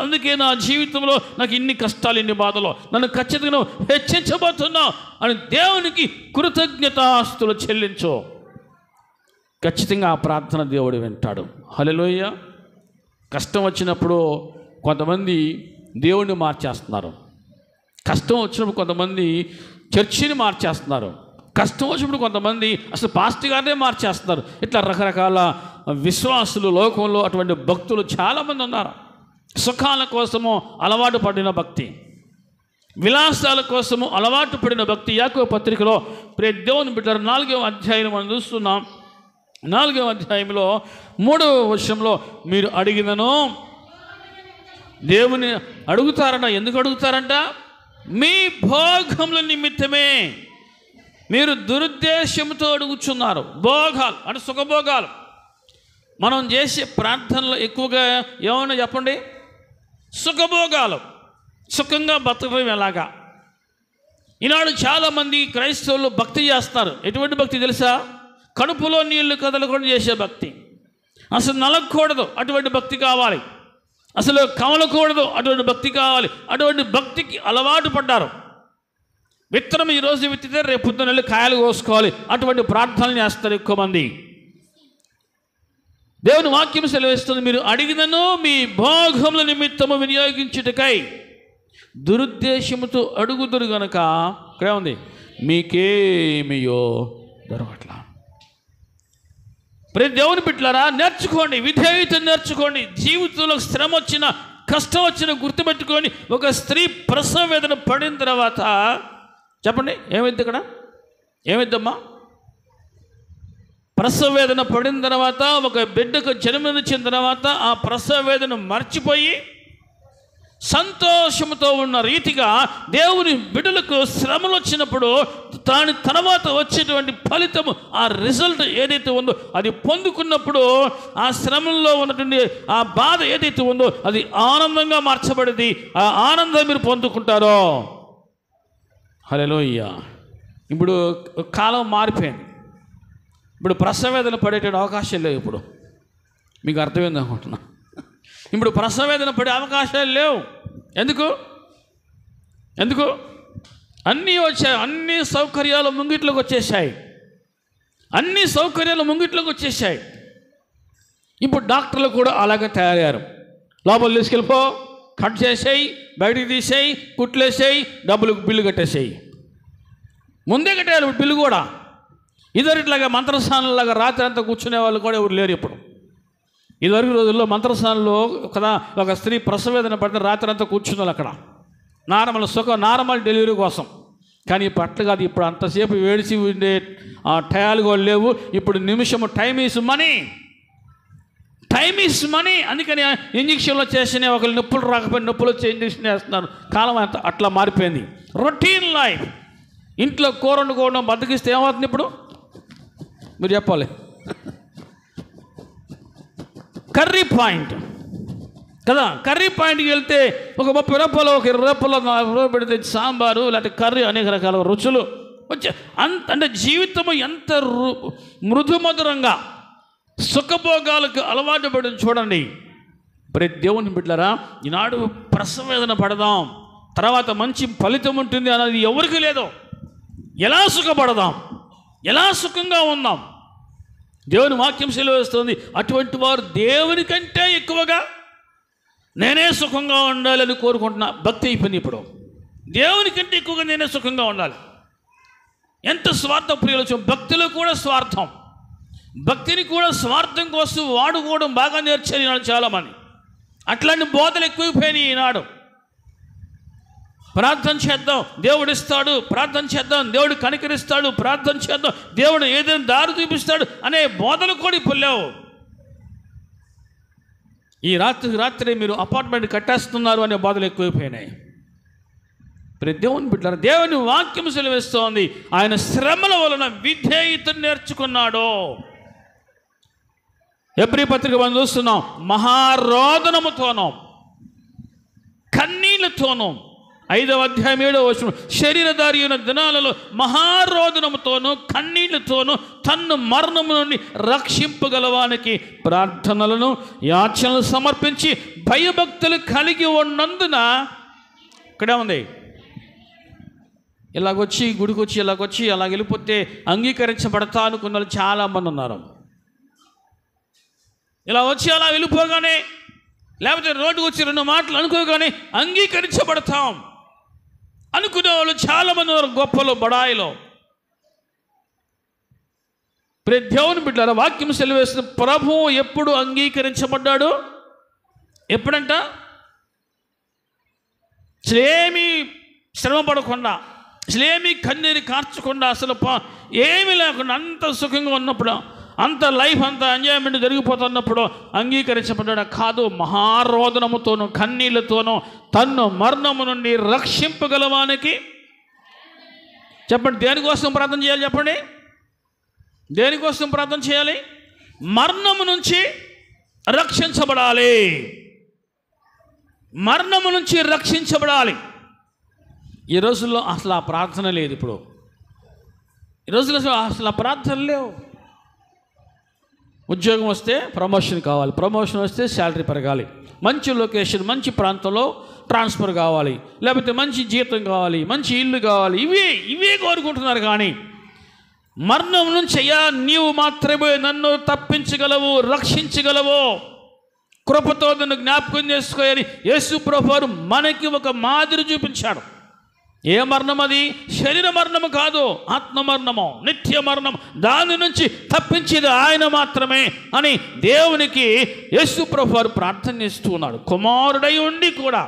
అందుకే నా జీవితంలో నాకు ఇన్ని కష్టాలు, ఇన్ని బాధలు, నన్ను ఖచ్చితంగా నువ్వు హెచ్చించబోతున్నావు అని దేవునికి కృతజ్ఞతాస్తులు చెల్లించు. ఖచ్చితంగా ఆ ప్రార్థన దేవుడు వింటాడు. హల్లెలూయా. కష్టం వచ్చినప్పుడు కొంతమంది దేవుడిని మార్చేస్తున్నారు, కష్టం వచ్చినప్పుడు కొంతమంది చర్చిని మార్చేస్తున్నారు, కష్టం వచ్చినప్పుడు కొంతమంది అసలు పాస్టర్ గారినే మార్చేస్తున్నారు. ఇట్లా రకరకాల విశ్వాసులు లోకంలో అటువంటి భక్తులు చాలామంది ఉన్నారు. సుఖాల కోసము అలవాటు పడిన భక్తి, విలాసాల కోసము అలవాటు పడిన భక్తి. యాకోబు పత్రికలో ప్రియ దేవుని బిడ్డలారా 4వ అధ్యాయం మనం చూస్తున్నాం. 4వ అధ్యాయంలో 3వ వచనంలో మీరు అడిగినను దేవుని అడుగుతారంట. ఎందుకు అడుగుతారంట? మీ భోగముల నిమిత్తమే. మీరు దురుద్దేశంతో అడుగుచున్నారు. భోగాలు అంటే సుఖభోగాలు. మనం చేసే ప్రార్థనలో ఎక్కువగా ఏమన్నా చెప్పండి, సుఖభోగాలు, సుఖంగా బతకడం ఎలాగా. ఈనాడు చాలామంది క్రైస్తవులు భక్తి చేస్తారు. ఎటువంటి భక్తి తెలుసా? కడుపులో నీళ్లు కదలకుండా చేసే భక్తి. అసలు నలగకూడదు, అటువంటి భక్తి కావాలి. అసలు కమలకూడదు, అటువంటి భక్తి కావాలి. అటువంటి భక్తికి అలవాటు పడ్డారు. విత్తనం ఈరోజు విత్తితే రేపు పొద్దున వెళ్ళి కాయలు కోసుకోవాలి, అటువంటి ప్రార్థనలు చేస్తారు ఎక్కువ మంది. దేవుని వాక్యం సెలవిస్తుంది, మీరు అడిగినను మీ భోగముల నిమిత్తము వినియోగించుటకై దురుద్దేశముతో అడుగుదురు గనక, ఇక్కడే ఉంది, మీకేమియో దొరకట్లా. ప్రతి దేవుని బిడ్డలారా, నేర్చుకోండి, విధేయత నేర్చుకోండి. జీవితంలో శ్రమ వచ్చిన, కష్టం వచ్చిన గుర్తుపెట్టుకొని, ఒక స్త్రీ ప్రసవ వేదన పడిన తర్వాత చెప్పండి ఏమైంది? ఇక్కడ ఏమైందమ్మా? ప్రసవ వేదన పడిన తర్వాత, ఒక బిడ్డకు జన్మనిచ్చిన తర్వాత ఆ ప్రసవ వేదన మర్చిపోయి సంతోషంతో ఉన్న రీతిగా దేవుని బిడ్డలకు శ్రమలు వచ్చినప్పుడు దాని తర్వాత వచ్చేటువంటి ఫలితము, ఆ రిజల్ట్ ఏదైతే ఉందో అది పొందుకున్నప్పుడు ఆ శ్రమల్లో ఉన్నటువంటి ఆ బాధ ఏదైతే ఉందో అది ఆనందంగా మార్చబడింది. ఆ ఆనందం మీరు పొందుకుంటారో. హల్లెలూయా. ఇప్పుడు కాలం మారిపోయింది. ఇప్పుడు ప్రసవేదన పడేటువంటి అవకాశాలు లేవు. ఇప్పుడు మీకు అర్థమైంది అనుకుంటున్నా. ఇప్పుడు ప్రసవేదన పడే అవకాశాలు లేవు. ఎందుకు? అన్నీ వచ్చాయి, అన్ని సౌకర్యాలు ముంగిట్లోకి వచ్చేసాయి, అన్ని సౌకర్యాలు ముంగిట్లోకి వచ్చేసాయి. ఇప్పుడు డాక్టర్లు కూడా అలాగే తయారయ్యారు. లోపల తీసుకెళ్ళిపో, కట్ చేసేయి, బయటికి తీసేయి, కుట్లేసేయి, బిల్లు కట్టేసేయి. ముందే కట్టారు బిల్లు కూడా. ఇదివరకులాగా మంత్రస్థానంలాగా రాత్రి అంతా కూర్చునే వాళ్ళు కూడా ఎవరు లేరు ఇప్పుడు. ఇదివరకు రోజుల్లో మంత్రస్థానంలో కదా ఒక స్త్రీ ప్రసవేదన పడిన రాత్రి అంతా కూర్చున్నారు అక్కడ, నార్మల్ డెలివరీ కోసం. కానీ ఇప్పుడు అట్లా కాదు. ఇప్పుడు అంతసేపు వేడిసి ఉండే టయాలు కూడా లేవు. ఇప్పుడు నిమిషము టైమ్ ఈజ్ మనీ. అందుకని ఇంజక్షన్లో చేసిన ఒకళ్ళు నొప్పులు రాకపోయినా నొప్పులు వచ్చి ఇంజక్షన్ చేస్తున్నారు. కాలం అంతా అట్లా మారిపోయింది. Routine life. ఇంట్లో కూర వండుకోవడం బతికిస్తే ఏమవుతుంది? ఇప్పుడు మీరు చెప్పాలి. కర్రీ పాయింట్ కదా, కర్రీ పాయింట్కి వెళ్తే ఒక 30 రూపాయలు, ఒక 20 రూపాయలు, 40 రూపాయలు పెడితే సాంబారు లేకపోతే కర్రీ, అనేక రకాల రుచులు వచ్చే. అంటే జీవితము ఎంత మృదుమధురంగా సుఖభోగాలకు అలవాటు పడి చూడండి. ప్రతి దేవుని బిడ్డలారా, ఈనాడు ప్రసవేదన పడదాం, తర్వాత మంచి ఫలితం ఉంటుంది అనేది ఎవరికి లేదు. ఎలా సుఖపడదాం, ఎలా సుఖంగా ఉందాం, దేవుని వాక్యం సెలవిస్తుంది. అటువంటి వారు దేవుని కంటే ఎక్కువగా నేనే సుఖంగా ఉండాలని కోరుకుంటున్నా భక్తి అయిపోయింది. ఇప్పుడు దేవుని కంటే ఎక్కువగా నేనే సుఖంగా ఉండాలి. ఎంత స్వార్థ ప్రియులు! భక్తిలో కూడా స్వార్థం, భక్తిని కూడా స్వార్థం కోసం వాడుకోవడం బాగా నేర్చారు ఈనాడు చాలామంది. అట్లాంటి బోధలు ఎక్కువైపోయినాయి ఈనాడు. ప్రార్థన చేద్దాం, దేవుడు ఇస్తాడు, ప్రార్థన చేద్దాం, దేవుడు కనికరిస్తాడు, ప్రార్థన చేద్దాం, దేవుడు ఏదైనా దారి చూపిస్తాడు అనే బోధలు కూడా ఇప్పుడు లేవు. ఈ రాత్రి మీరు అపార్ట్మెంట్ కట్టేస్తున్నారు అనే బోధలు ఎక్కువైపోయినాయి. ప్రతి దేవుని బిడ్డలారా, దేవుని వాక్యం సెలవిస్తోంది, ఆయన శ్రమల వలన విధేయత నేర్చుకున్నాడు. హెబ్రీ పత్రిక మనం చూస్తున్నాం, మహారోదనముతోనూ కన్నీళ్లతోనూ 5వ అధ్యాయం 7వ వచనం, శరీరధారి అయిన దినాలలో మహారోదనముతోనూ కన్నీళ్లతోనూ తన్ను మరణము నుండి రక్షింపగలవానికి ప్రార్థనలను యాచనలు సమర్పించి భయభక్తులు కలిగి ఉన్నందున, ఇక్కడే ఉంది, ఇలాగొచ్చి గుడికొచ్చి ఇలాగొచ్చి అలా వెళ్ళిపోతే అంగీకరించబడతా అనుకున్న వాళ్ళు చాలామంది ఉన్నారు. ఇలా వచ్చి అలా వెళ్ళిపోగానే, లేకపోతే రోడ్డుకు వచ్చి 2 మాటలు అనుకోగానే అంగీకరించబడతాం అనుకునే వాళ్ళు చాలామంది ఉన్నారు, గొప్పలు బడాయిలో. దేవుని బిడ్డలారా, వాక్యం సెలవేసిన ప్రభువు ఎప్పుడు అంగీకరించబడ్డాడు? ఎప్పుడంట? అసలేమీ శ్రమ పడకుండా, అసలేమీ కన్నీరు కార్చకుండా, అసలు ఏమీ లేకుండా అంత సుఖంగా ఉన్నప్పుడు, అంత లైఫ్ అంతా ఎంజాయ్మెంట్ జరిగిపోతున్నప్పుడు అంగీకరించబడ్డా? కాదు, మహారోదనముతోనూ కన్నీళ్లతోనూ తన్ను మరణము నుండి రక్షింపగలవానికి. చెప్పండి, దేనికోసం ప్రార్థన చేయాలి? చెప్పండి, దేనికోసం ప్రార్థన చేయాలి? మరణము నుంచి రక్షించబడాలి. మరణము నుంచి రక్షించబడాలి. ఈ రోజుల్లో అసలు ఆ ప్రార్థన లేదు. ఇప్పుడు ఈ రోజుల్లో అసలు ఆ ప్రార్థన లేవు. ఉద్యోగం వస్తే ప్రమోషన్ కావాలి, ప్రమోషన్ వస్తే శాలరీ పెరగాలి, మంచి లొకేషన్, మంచి ప్రాంతంలో ట్రాన్స్ఫర్ కావాలి, లేకపోతే మంచి జీతం కావాలి, మంచి ఇల్లు కావాలి, ఇవే కోరుకుంటున్నారు. కానీ మరణం నుంచి అయ్యా నీవు మాత్రమే నన్ను తప్పించగలవు, రక్షించగలవు, కృపతో నన్ను జ్ఞాపకం చేసుకోవాలి. యేసు ప్రభువారు మనకి ఒక మాదిరి చూపించాడు. ఏ మరణం అది? శరీర మరణము కాదు, ఆత్మ మరణము, నిత్య మరణం. దాని నుంచి తప్పించేది ఆయన మాత్రమే అని దేవునికి యేసు ప్రభువారు ప్రార్థన చేస్తూ ఉన్నాడు. కుమారుడై ఉండి కూడా,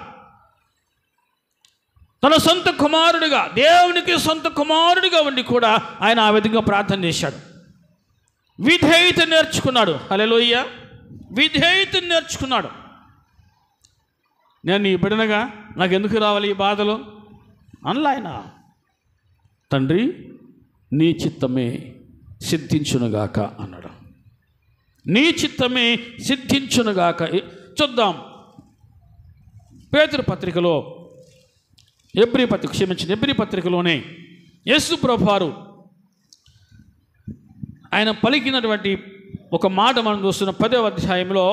తన సొంత కుమారుడిగా, దేవునికి సొంత కుమారుడిగా ఉండి కూడా ఆయన ఆ విధంగా ప్రార్థన చేశాడు. విధేయత నేర్చుకున్నాడు. హల్లెలూయా! విధేయత నేర్చుకున్నాడు. నేను నీ బిడ్డనగా నాకు ఎందుకు రావాలి ఈ బాధలు అనలా ఆయన. తండ్రి నీ చిత్తమే సిద్ధించునుగాక అన్నాడు. నీ చిత్తమే సిద్ధించునుగాక. చూద్దాం, పేతురు పత్రికలో, హెబ్రీ పత్రికలోనే యేసు ప్రభువారు ఆయన పలికినటువంటి ఒక మాట మనం చూస్తున్న 10వ అధ్యాయంలో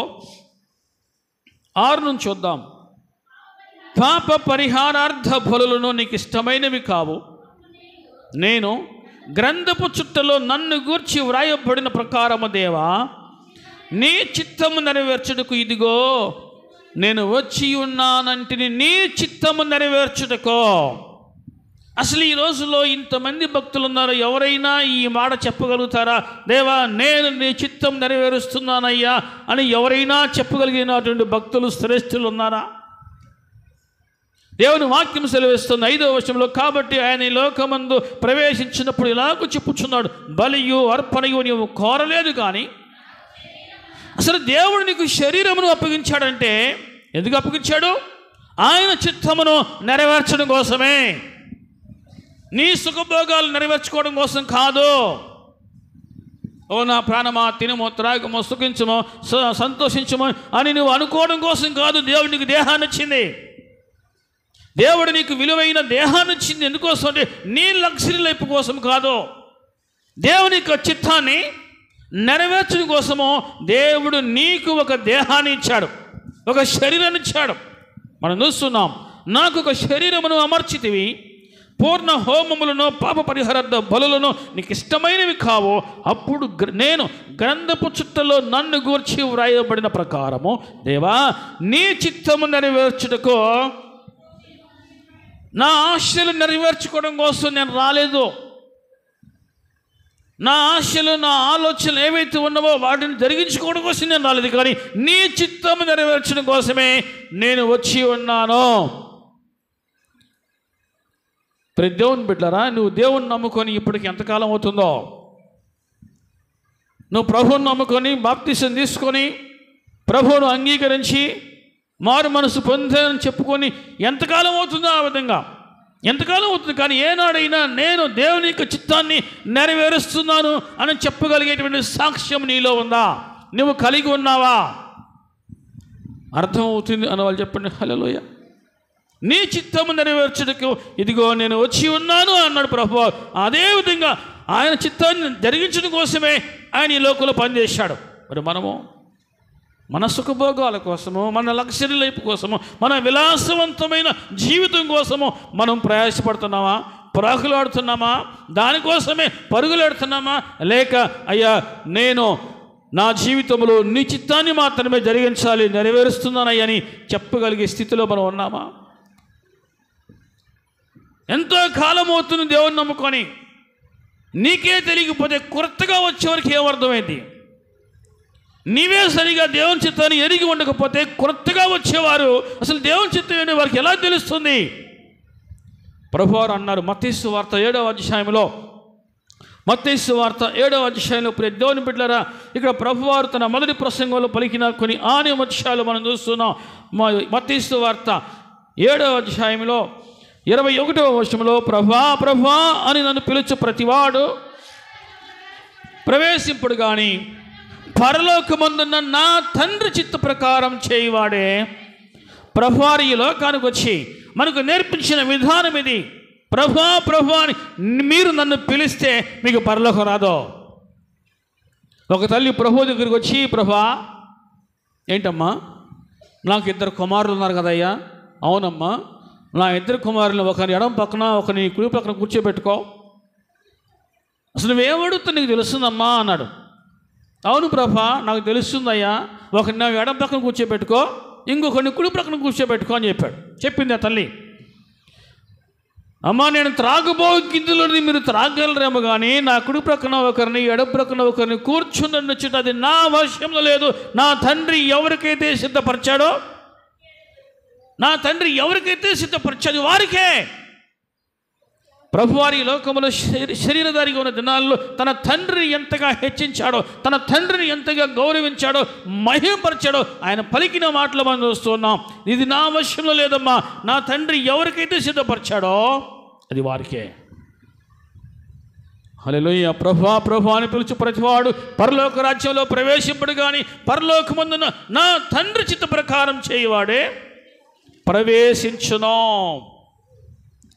6 నుంచి చూద్దాం. పాప పరిహారార్థ బలులను నీకు ఇష్టమైనవి కావు, నేను గ్రంథపు చుట్టలో నన్ను గూర్చి వ్రాయబడిన ప్రకారము దేవా నీ చిత్తము నెరవేర్చుటకు ఇదిగో నేను వచ్చి ఉన్నానంటిని. నీ చిత్తము నెరవేర్చుటకో. అసలు ఈ రోజుల్లో ఇంతమంది భక్తులు ఉన్నారు, ఎవరైనా ఈ మాట చెప్పగలుగుతారా? దేవా నేను నీ చిత్తం నెరవేరుస్తున్నానయ్యా అని ఎవరైనా చెప్పగలిగినటువంటి భక్తులు, శ్రేష్ఠులు ఉన్నారా? దేవుని వాక్యం సెలవిస్తుంది 5వ వచనంలో, కాబట్టి ఆయన ఈ లోకమందు ప్రవేశించినప్పుడు ఇలాగ చెప్పుచున్నాడు, బలియు అర్పణయు నీవు కోరలేదు కానీ. అసలు దేవుడు నీకు శరీరమును అప్పగించాడంటే ఎందుకు అప్పగించాడు? ఆయన చిత్తమును నెరవేర్చడం కోసమే, నీ సుఖభోగాలు నెరవేర్చుకోవడం కోసం కాదు. ఓ నా ప్రాణమా తినమో త్రాగమో సుఖించమో సంతోషించమో అని నువ్వు అనుకోవడం కోసం కాదు దేవుడు నీకు దేహాన్ని ఇచ్చింది. దేవుడు నీకు విలువైన దేహాన్ని ఇచ్చింది ఎందుకోసం అంటే నీ లగ్జరీ లైఫ్ కోసం కాదు. దేవుని యొక్క చిత్తాన్ని నెరవేర్చడం కోసమో దేవుడు నీకు ఒక దేహాన్ని ఇచ్చాడు, ఒక శరీరాన్ని ఇచ్చాడు. మనం చూస్తున్నాం, నాకు ఒక శరీరమును అమర్చితివి, పూర్ణ హోమములను పాప పరిహారార్థ బలులను నీకు ఇష్టమైనవి కావు. అప్పుడు నేను గ్రంథపు చుట్టలో నన్ను గూర్చి వ్రాయబడిన ప్రకారము దేవా నీ చిత్తము నెరవేర్చుటకు, నా ఆశలు నెరవేర్చుకోవడం కోసం నేను రాలేదు. నా ఆశలు, నా ఆలోచనలు ఏవైతే ఉన్నావో వాటిని జరిగించుకోవడం కోసం నేను రాలేదు, కానీ నీ చిత్తము నెరవేర్చడం కోసమే నేను వచ్చి ఉన్నాను. ప్రతి దేవుని బిడ్డలారా, నువ్వు దేవుని నమ్ముకొని ఇప్పటికి ఎంతకాలం అవుతుందో, నువ్వు ప్రభువుని నమ్ముకొని బాప్తిసం తీసుకొని ప్రభువును అంగీకరించి మారు మనసు పొందాలని చెప్పుకొని ఎంతకాలం అవుతుందో ఆ విధంగా ఎంతకాలం అవుతుంది. కానీ ఏనాడైనా నేను దేవుని యొక్క చిత్తాన్ని నెరవేరుస్తున్నాను అని చెప్పగలిగేటువంటి సాక్ష్యం నీలో ఉందా? నువ్వు కలిగి ఉన్నావా? అర్థమవుతుంది అన్న వాళ్ళు చెప్పండి హల్లెలూయా. నీ చిత్తము నెరవేర్చుటకు ఇదిగో నేను వచ్చి ఉన్నాను అన్నాడు ప్రభువు. అదేవిధంగా ఆయన చిత్తాన్ని జరిగించడం కోసమే ఆయన ఈ లోకంలో పనిచేశాడు. మరి మనము మన సుఖభోగాల కోసము, మన లగ్జరీ లైఫ్ కోసము, మన విలాసవంతమైన జీవితం కోసము మనం ప్రయాసపడుతున్నామా? ప్రాకులాడుతున్నామా? దానికోసమే పరుగులాడుతున్నామా? లేక అయ్యా నేను నా జీవితంలో నీ చిత్తాన్ని మాత్రమే జరిగించాలి, నెరవేరుస్తున్నానని చెప్పగలిగే స్థితిలో మనం ఉన్నామా? ఎంతో కాలం అవుతుంది దేవుని నమ్ముకొని, నీకే తెలియకపోతే కొత్తగా వచ్చేవారికి ఏమర్థమైంది? నీవే సరిగా దేవుని చిత్తాన్ని ఎరిగి ఉండకపోతే కొత్తగా వచ్చేవారు అసలు దేవుని చిత్తం ఏంటి వారికి ఎలా తెలుస్తుంది? ప్రభువారు అన్నారు మత్తయి సువార్త 7వ అధ్యాయంలో, మత్తయి సువార్త 7వ అధ్యాయంలో, దేవుని బిడ్డలారా, ఇక్కడ ప్రభువారు తన మొదటి ప్రసంగంలో పలికిన కొన్ని ఆనిముత్యాలు మనం చూస్తున్నాం. మత్తయి సువార్త 7వ అధ్యాయంలో 21వ వచనంలో, ప్రభువా ప్రభువా అని నన్ను పిలుచు ప్రతివాడు ప్రవేశింపుడు కానీ పరలోకమందున్న నా తండ్రి చిత్త ప్రకారం చేయవాడే. ప్రభువారు ఈ లోకానికి వచ్చి మనకు నేర్పించిన విధానం ఇది. ప్రభువా ప్రభువా అని మీరు నన్ను పిలిస్తే మీకు పరలోకం రాదో? ఒక తల్లి ప్రభువు దగ్గరికి వచ్చి, ప్రభువా ఏంటమ్మా నాకు 2 కుమారులు ఉన్నారు కదయ్యా. అవునమ్మా, నా 2 కుమారులు ఒకరిని ఎడం పక్కన ఒకరిని కుడి పక్కన కూర్చోబెట్టుకో. అసలు నువ్వేమడుగుతా నీకు తెలుస్తుందమ్మా అన్నాడు. అవును ప్రభా నాకు తెలుస్తుందయ్యా, ఒకరిని నా ఎడం పక్కన కూర్చోబెట్టుకో, ఇంకొకరిని కుడి పక్కన కూర్చోబెట్టుకో అని చెప్పాడు. చెప్పింది ఆ తల్లి. అమ్మా నేను త్రాగుబో గిన్నెలోని మీరు త్రాగలరేమో కానీ నా కుడి ప్రక్కన ఒకరిని ఎడం ప్రక్కన ఒకరిని కూర్చుందని వచ్చి అది నా వశంలో లేదు. నా తండ్రి ఎవరికైతే సిద్ధపరిచాడో, నా తండ్రి ఎవరికైతే సిద్ధపరిచాడు వారికే. ప్రభువారి లోకంలో శరీరధారిగా ఉన్న దినాల్లో తన తండ్రిని ఎంతగా హెచ్చించాడో, తన తండ్రిని ఎంతగా గౌరవించాడో, మహిమపరిచాడో ఆయన పలికిన మాటలు మనం చూస్తున్నాం. ఇది నా వశంలో లేదమ్మా, నా తండ్రి ఎవరికైతే సిద్ధపరిచాడో అది వారికే. హల్లెలూయా. ప్రభువా ప్రభువా అని పిలుచు ప్రతివాడు పరలోక రాజ్యంలో ప్రవేశింపడు కానీ పరలోకమందున నా తండ్రి చిత్త ప్రకారం చేయవాడే ప్రవేశించును.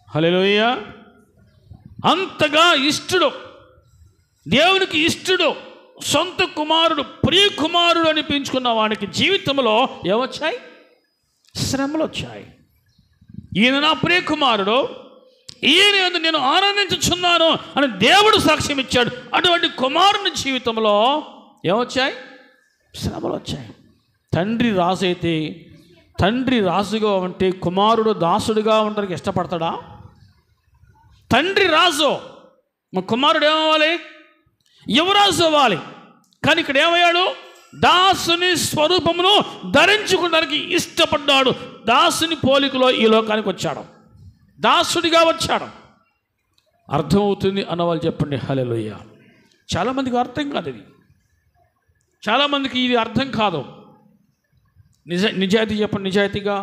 హల్లెలూయా. అంతగా ఇష్టడు, దేవునికి ఇష్టడు, సొంత కుమారుడు, ప్రియ కుమారుడు అనిపించుకున్న వాడికి జీవితంలో ఏమొచ్చాయి? శ్రమలు వచ్చాయి. ఈయన నా ప్రియ కుమారుడు, ఈయన నేను ఆనందించుచున్నాను అని దేవుడు సాక్ష్యం ఇచ్చాడు. అటువంటి కుమారుని జీవితంలో ఏమొచ్చాయి? శ్రమలు వచ్చాయి. తండ్రి రాజు అయితే, తండ్రి రాజుగా ఉంటే కుమారుడు దాసుడిగా ఉండడానికి ఇష్టపడతాడా? తండ్రి రాజు, మా కుమారుడు ఏమవ్వాలి? యువరాజు అవ్వాలి. కానీ ఇక్కడ ఏమయ్యాడు? దాసుని స్వరూపమును ధరించుకోవడానికి ఇష్టపడ్డాడు. దాసుని పోలికలో ఈ లోకానికి వచ్చాడు, దాసుడిగా వచ్చాడు. అర్థమవుతుంది అన్నవాళ్ళు చెప్పండి హల్లెలూయా. చాలామందికి అర్థం కాదు ఇది, చాలామందికి ఇది అర్థం కాదు. నిజాయితీ చెప్పండి, నిజాయితీగా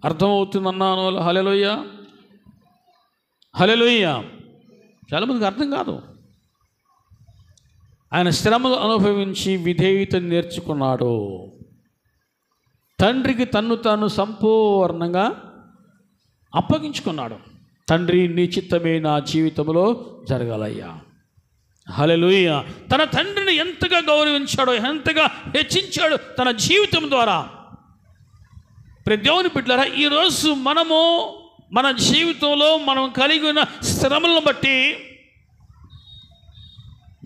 అర్థమవుతుంది అన్నాను హల్లెలూయా. హల్లెలూయా. చాలామందికి అర్థం కాదు. ఆయన శ్రమలు అనుభవించి విధేయత నేర్చుకున్నాడు. తండ్రికి తన్ను తాను సంపూర్ణంగా అప్పగించుకున్నాడు. తండ్రి నీ చిత్తమే నా జీవితంలో జరగాలయ్యా. హల్లెలూయా. తన తండ్రిని ఎంతగా గౌరవించాడో, ఎంతగా హెచ్చించాడు తన జీవితం ద్వారా. దేవుని బిడ్డలారా, ఈరోజు మనము మన జీవితంలో మనం కలిగి ఉన్న శ్రమలను బట్టి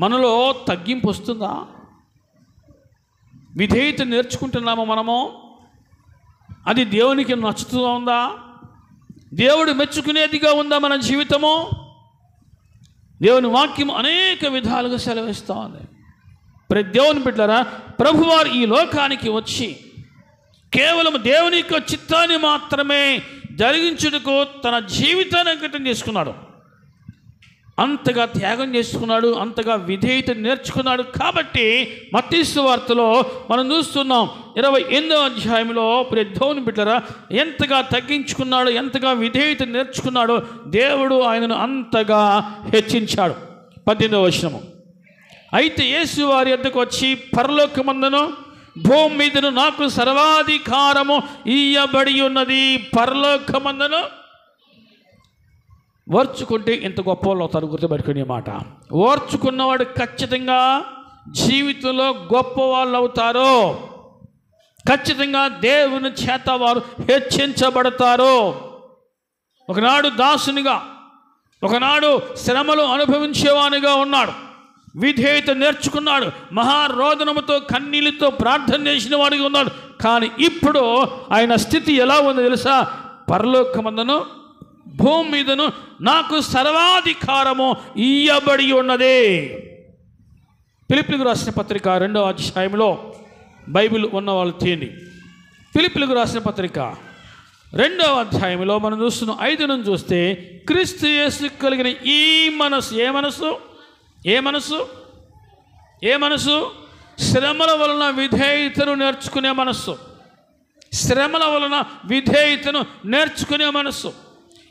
మనలో తగ్గింపు వస్తుందా? విధేయత నేర్చుకుంటున్నామా మనము? అది దేవునికి నచ్చుతూ ఉందా? దేవుడు మెచ్చుకునేదిగా ఉందా మన జీవితము? దేవుని వాక్యం అనేక విధాలుగా సెలవిస్తూ ఉంది. దేవుని బిడ్డలారా, ప్రభువారు ఈ లోకానికి వచ్చి కేవలం దేవుని యొక్క చిత్తాన్ని మాత్రమే జరిగించుటకు తన జీవితాన్ని అంకితం చేసుకున్నాడు. అంతగా త్యాగం చేసుకున్నాడు, అంతగా విధేయత నేర్చుకున్నాడు. కాబట్టి మత్తయి సువార్తలో మనం చూస్తున్నాం 28వ అధ్యాయంలో దేవుని బిడ్డలారా ఎంతగా తగ్గించుకున్నాడు, ఎంతగా విధేయత నేర్చుకున్నాడో దేవుడు ఆయనను అంతగా హెచ్చించాడు. 18వ వచనము, అయితే యేసు వారి యొద్దకు వచ్చి, పరలోకమందును భూమి మీదను నాకు సర్వాధికారము ఇయ్యబడి ఉన్నది. పరలోకమందును ఓర్చుకుంటే ఇంత గొప్ప వాళ్ళు అవుతారు. గుర్తుపెట్టుకునే మాట, ఓర్చుకున్నవాడు ఖచ్చితంగా జీవితంలో గొప్ప వాళ్ళు అవుతారు. ఖచ్చితంగా దేవుని చేత వారు హెచ్చించబడతారు. ఒకనాడు దాసునిగా, ఒకనాడు శ్రమలు అనుభవించేవానిగా ఉన్నాడు. విధేయత నేర్చుకున్నాడు. మహారోదనముతో కన్నీళ్ళతో ప్రార్థన చేసిన వాడిగా ఉన్నాడు. కానీ ఇప్పుడు ఆయన స్థితి ఎలా ఉందో తెలుసా? పరలోకమందును భూమి మీదను నాకు సర్వాధికారము ఇయ్యబడి ఉన్నది. ఫిలిప్పీయులకు రాసిన పత్రిక 2వ అధ్యాయంలో, బైబిల్ ఉన్న వాళ్ళు తీయండి. ఫిలిప్పీయులకు రాసిన పత్రిక 2వ అధ్యాయంలో మనం చూస్తున్నాం. 5 నుంచి చూస్తే, క్రీస్తు యేసు కలిగిన ఈ మనసు, ఏ మనసు? శ్రమల వలన విధేయతను నేర్చుకునే మనస్సు. శ్రమల వలన విధేయతను నేర్చుకునే మనస్సు.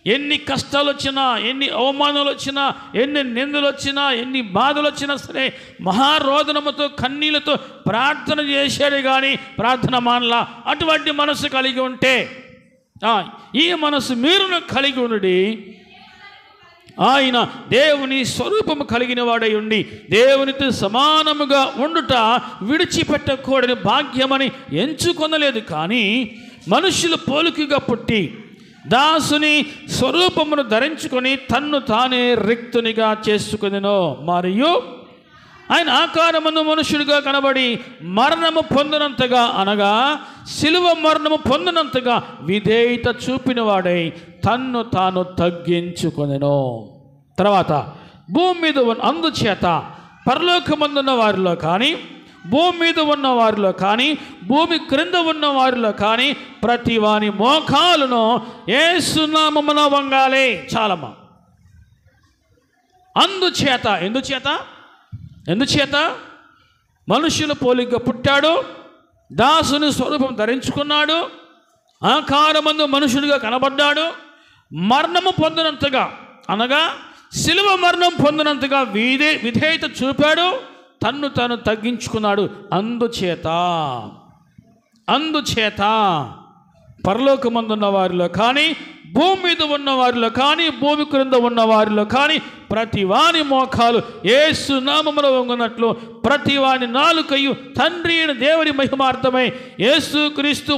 ఎన్ని కష్టాలు వచ్చినా, ఎన్ని అవమానాలు వచ్చినా, ఎన్ని నిందలు వచ్చినా, ఎన్ని బాధలు వచ్చినా సరే మహారోదనముతో కన్నీళ్లతో ప్రార్థన చేశాడు. కానీ ప్రార్థన మానలా. అటువంటి మనసు కలిగి ఉంటే, ఈ మనసు మీరును కలిగి ఉండి, ఆయన దేవుని స్వరూపము కలిగిన వాడై ఉండి దేవునితో సమానముగా ఉండుట విడిచిపెట్టకూడని భాగ్యమని ఎంచుకొనలేదు. కానీ మనుషుల పోలికగా పుట్టి దాసుని స్వరూపమును ధరించుకొని తన్ను తానే రిక్తునిగా చేసుకొనెను. మరియు ఆయన ఆకారమును మనుషుడిగా కనబడి మరణము పొందినంతగా, అనగా శిలువ మరణము పొందినంతగా విధేయత చూపిన వాడై తన్ను తాను తగ్గించుకొనెను. తర్వాత భూమి మీద అందుచేత పరలోకమందున్న వారిలో కానీ, భూమి మీద ఉన్న వారిలో కానీ, భూమి క్రింద ఉన్న వారిలో కానీ ప్రతి వాని మోకాలును యేసు నామమున వంగాలి. చాలమ్మా. ఎందుచేత మనుషుల పోలిక పుట్టాడు, దాసుని స్వరూపం ధరించుకున్నాడు, ఆకారమందు మనుషుడిగా కనబడ్డాడు, మరణము పొందినంతగా, అనగా శిలువ మరణం పొందినంతగా విధేయత చూపాడు, తన్ను తాను తగ్గించుకున్నాడు. అందుచేత పరలోకమందున్న వారిలో కానీ, భూమి మీద ఉన్న వారిలో కానీ, భూమి క్రింద ఉన్న వారిలో కానీ ప్రతి వాని మోకాలు యేసు నామమున వంగునట్లు ప్రతి వాని నాలుకయు తండ్రి అయిన దేవుని మహిమార్థమై యేసు క్రీస్తు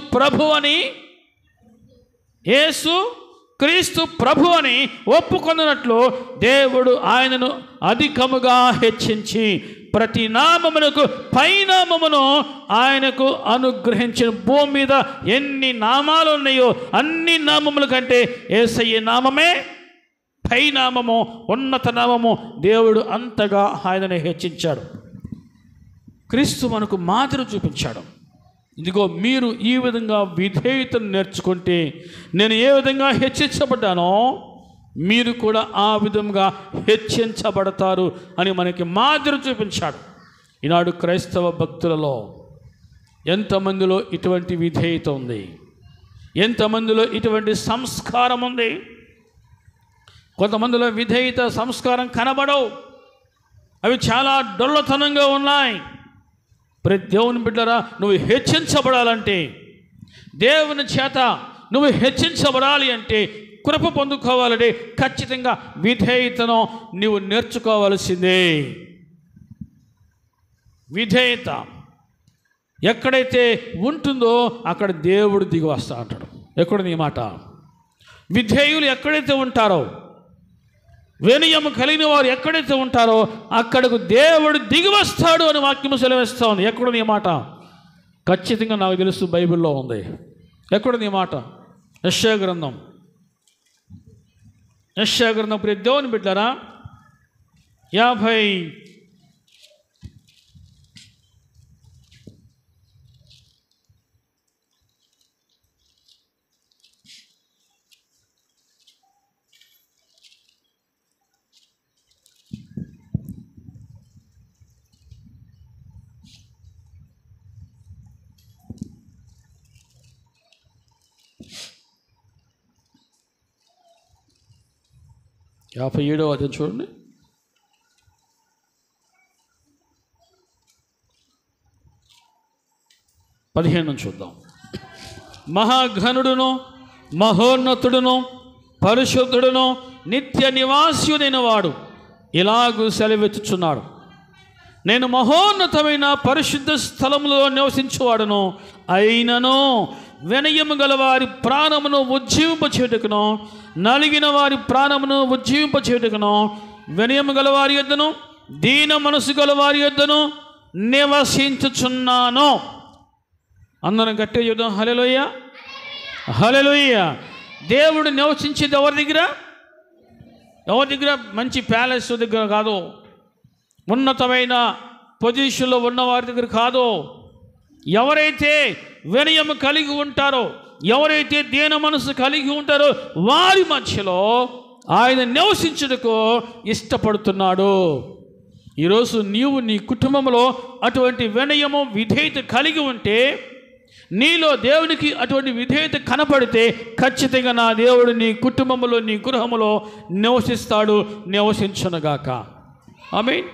ప్రభు అని ఒప్పుకొన్నట్లు దేవుడు ఆయనను అధికముగా హెచ్చించి ప్రతి నామమునకు పైనామమును ఆయనకు అనుగ్రహించిన. భూమి మీద ఎన్ని నామాలు ఉన్నాయో అన్ని నామముల కంటే యేసయ్య నామమే పైనామము, ఉన్నత నామము. దేవుడు అంతగా ఆయనను హెచ్చించాడు. క్రీస్తు మనకు మాదిరి చూపించాడు. ఇదిగో మీరు ఈ విధంగా విధేయతను నేర్చుకుంటే నేను ఏ విధంగా హెచ్చించబడ్డానో మీరు కూడా ఆ విధంగా హెచ్చించబడతారు అని మనకి మాదిరి చూపించాడు. ఈనాడు క్రైస్తవ భక్తులలో ఎంతమందిలో ఇటువంటి విధేయత ఉంది? ఎంతమందిలో ఇటువంటి సంస్కారం ఉంది? కొంతమందిలో విధేయత, సంస్కారం కనబడవు. అవి చాలా డొల్లతనంగా ఉన్నాయి. ప్రతి దేవుని బిడ్డరా, నువ్వు హెచ్చించబడాలంటే, దేవుని చేత నువ్వు హెచ్చించబడాలి అంటే, కృప పొందుకోవాలంటే ఖచ్చితంగా విధేయతను నువ్వు నేర్చుకోవాల్సిందే. విధేయత ఎక్కడైతే ఉంటుందో అక్కడ దేవుడు దిగి వస్తా అంటాడు. ఎక్కడ నీ మాట? విధేయులు ఎక్కడైతే ఉంటారో, వినయము కలిగిన వారు ఎక్కడైతే ఉంటారో అక్కడకు దేవుడు దిగి వస్తాడు అని వాక్యము సెలవిస్తూ ఉంది. ఎక్కడ నీ మాట? ఖచ్చితంగా నాకు తెలుసు బైబిల్లో ఉంది. ఎక్కడ నీ మాట? యెషయా గ్రంథం ప్రియ దేవుని బిడ్డలారా, 57వ అధ్యాయం చూడండి. 15 చూద్దాం. మహాఘనుడును మహోన్నతుడును పరిశుద్ధుడును నిత్య నివాస్యుడైన వాడు ఇలాగూ సెలవిచ్చుచున్నాడు, నేను మహోన్నతమైన పరిశుద్ధ స్థలములో నివసించువాడును, అయినను వినయము గల వారి ప్రాణమును ఉజ్జీవింపచేయుటకును నలిగిన వారి ప్రాణమును ఉజ్జీవింపచేయుటకును వినయము గల వారి యొద్దను దీన మనసు గల వారి యొద్దను నివసించుచున్నాను. అందరం గట్టిగా చూద్దాం. హల్లెలూయా, హల్లెలూయా. దేవుడు నివసించేది ఎవరి దగ్గర? ఎవరి దగ్గర? మంచి ప్యాలెస్ దగ్గర కాదు, ఉన్నతమైన పొజిషన్లో ఉన్న వారి దగ్గర కాదు. ఎవరైతే వినయము కలిగి ఉంటారో, ఎవరైతే దీన మనసు కలిగి ఉంటారో వారి మధ్యలో ఆయన నివసించుటకు ఇష్టపడుతున్నాడు. ఈరోజు నీవు నీ కుటుంబంలో అటువంటి వినయము విధేయత కలిగి ఉంటే, నీలో దేవునికి అటువంటి విధేయత కనపడితే ఖచ్చితంగా నా దేవుడు నీ కుటుంబంలో నీ గృహములో నివసిస్తాడు, నివసించునుగాక. ఆమేన్.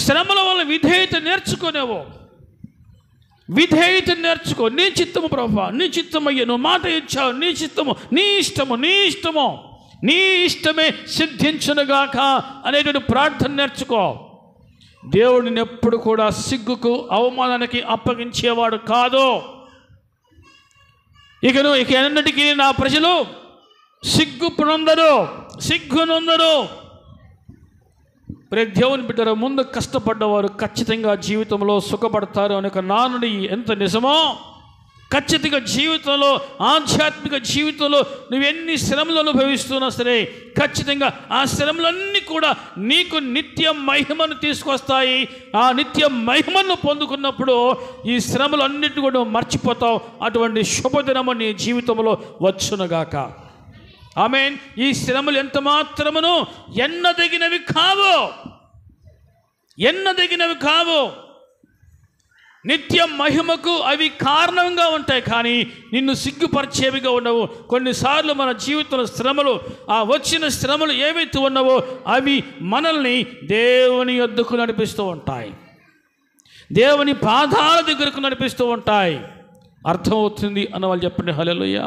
శ్రమల వల్ల విధేయత నేర్చుకునేవో, విధేయత నేర్చుకో. నీ చిత్తము ప్రభువా, నీ చిత్తమయ్యా, నువ్వు మాట ఇచ్చావు, నీ చిత్తము, నీ ఇష్టము, నీ ఇష్టము, నీ ఇష్టమే సిద్ధించునుగాక అనేటువంటి ప్రార్థన నేర్చుకో. దేవుడిని ఎప్పుడు కూడా సిగ్గుకు అవమానానికి అప్పగించేవాడు కాదు. ఇక ఎన్నటికీ నా ప్రజలు సిగ్గునొందరు. ప్రతి దేవుని బిడ్డల ముందు కష్టపడ్డవారు ఖచ్చితంగా జీవితంలో సుఖపడతారు అనే నానుడి ఎంత నిజమో, ఖచ్చితంగా జీవితంలో, ఆధ్యాత్మిక జీవితంలో నువ్వు ఎన్ని శ్రమలు అనుభవిస్తున్నా సరే ఖచ్చితంగా ఆ శ్రమలన్నీ కూడా నీకు నిత్య మహిమను తీసుకొస్తాయి. ఆ నిత్య మహిమను పొందుకున్నప్పుడు ఈ శ్రమలన్నింటినీ కూడా మర్చిపోతావు. అటువంటి శుభదినము నీ జీవితంలో వచ్చునుగాక. ఆమేన్. ఈ శ్రమలు ఎంత మాత్రమును ఎన్నదగినవి కావు. నిత్య మహిమకు అవి కారణంగా ఉంటాయి, కానీ నిన్ను సిగ్గుపరిచేవిగా ఉండవు. కొన్నిసార్లు మన జీవితంలో శ్రమలు, ఆ వచ్చిన శ్రమలు ఏవైతే ఉన్నావో అవి మనల్ని దేవుని యొద్దకు నడిపిస్తూ ఉంటాయి, దేవుని పాదాల దగ్గరకు నడిపిస్తూ ఉంటాయి. అర్థమవుతుంది అన్న వాళ్ళు చెప్పండి హల్లెలూయా.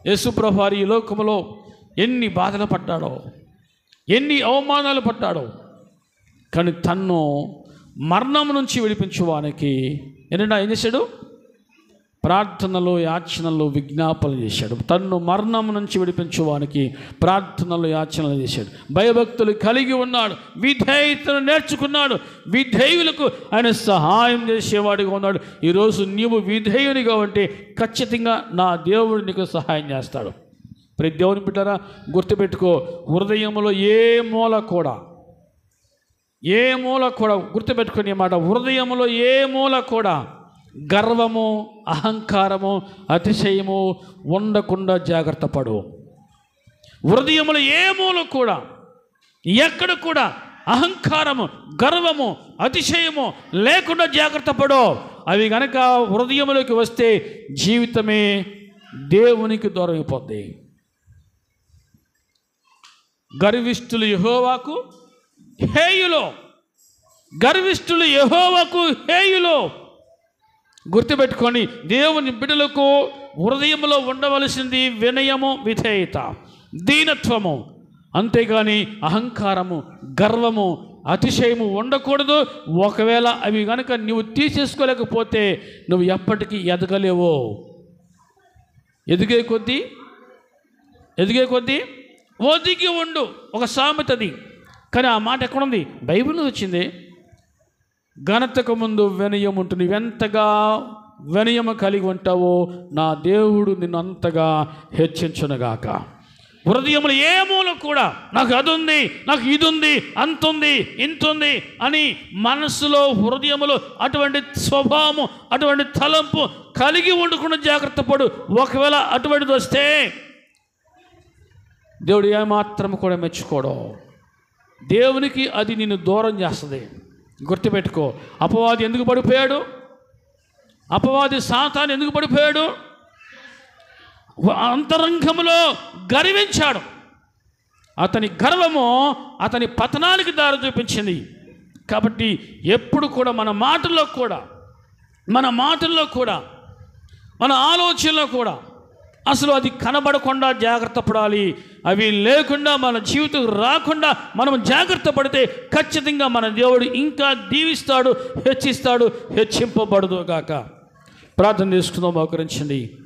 యేసు ప్రభువారు ఈ లోకములో ఎన్ని బాధలు పడ్డాడో, ఎన్ని అవమానాలు పడ్డాడో, కానీ తన్ను మరణం నుంచి విడిపించువానికి ఏం చేశాడు? ప్రార్థనలు, యాచనలు, విజ్ఞాపనలు చేశాడు. తన్ను మరణం నుంచి విడిపించువానికి ప్రార్థనలు, యాచనలు చేశాడు. భయభక్తులు కలిగి ఉన్నాడు, విధేయతను నేర్చుకున్నాడు, విధేయులకు ఆయన సహాయం చేసేవాడిగా ఉన్నాడు. ఈరోజు నీవు విధేయునిగా ఉంటే ఖచ్చితంగా నా దేవుడు నీకు సహాయం చేస్తాడు. ప్రతి దేవుని బిడ్డరా గుర్తుపెట్టుకో, హృదయంలో ఏ మూల కూడా గుర్తుపెట్టుకునే మాట, హృదయంలో ఏ మూల కూడా గర్వము, అహంకారము, అతిశయము ఉండకుండా జాగ్రత్త పడు. హృదయంలో ఏ మూల కూడా, ఎక్కడ కూడా అహంకారము, గర్వము, అతిశయము లేకుండా జాగ్రత్త పడు. అవి కనుక హృదయంలోకి వస్తే జీవితమే దేవునికి దూరం అయిపోద్ది. గర్విష్ఠులు యెహోవాకు హేయులు. గుర్తుపెట్టుకొని దేవుని బిడ్డలకు హృదయంలో ఉండవలసింది వినయము, విధేయత, దీనత్వము. అంతేగాని అహంకారము, గర్వము, అతిశయము ఉండకూడదు. ఒకవేళ అవి కనుక నువ్వు తీసేసుకోలేకపోతే నువ్వు ఎప్పటికీ ఎదగలేవు. ఎదిగే కొద్దీ ఒదిగి ఉండు, ఒక సామెతది. కానీ ఆ మాట ఎక్కడుంది? బైబిల్లో వచ్చింది. ఘనతకు ముందు వినయం ఉంటుంది. నువ్వెంతగా వినయము కలిగి ఉంటావో నా దేవుడు నిన్ను అంతగా హెచ్చించునుగాక. హృదయంలో ఏ మూల కూడా నాకు అది ఉంది, నాకు ఇది ఉంది, అంతుంది, ఇంతుంది అని మనసులో, హృదయంలో అటువంటి స్వభావము, అటువంటి తలంపు కలిగి ఉండకుండా జాగ్రత్త పడు. ఒకవేళ అటువంటిది వస్తే దేవుడు ఏమాత్రం కూడా మెచ్చుకోడు. దేవునికి అది నిన్ను దూరం చేస్తుంది. గుర్తుపెట్టుకో, అపవాది ఎందుకు పడిపోయాడు? అపవాది సాతాను ఎందుకు పడిపోయాడు? అంతరంగంలో గర్వించాడు. అతని గర్వము అతని పతనానికి దారి చూపించింది. కాబట్టి ఎప్పుడు కూడా మన మాటల్లో కూడా మన మాటల్లో కూడా, మన ఆలోచనలో కూడా అసలు అది కనబడకుండా జాగ్రత్త పడాలి. అవి లేకుండా మన జీవితం రాకుండా మనం జాగ్రత్త పడితే ఖచ్చితంగా మన దేవుడు ఇంకా దీవిస్తాడు, హెచ్చిస్తాడు, హెచ్చింపబడదు గాక. ప్రార్థన చేసుకుందాం, మోకరించండి.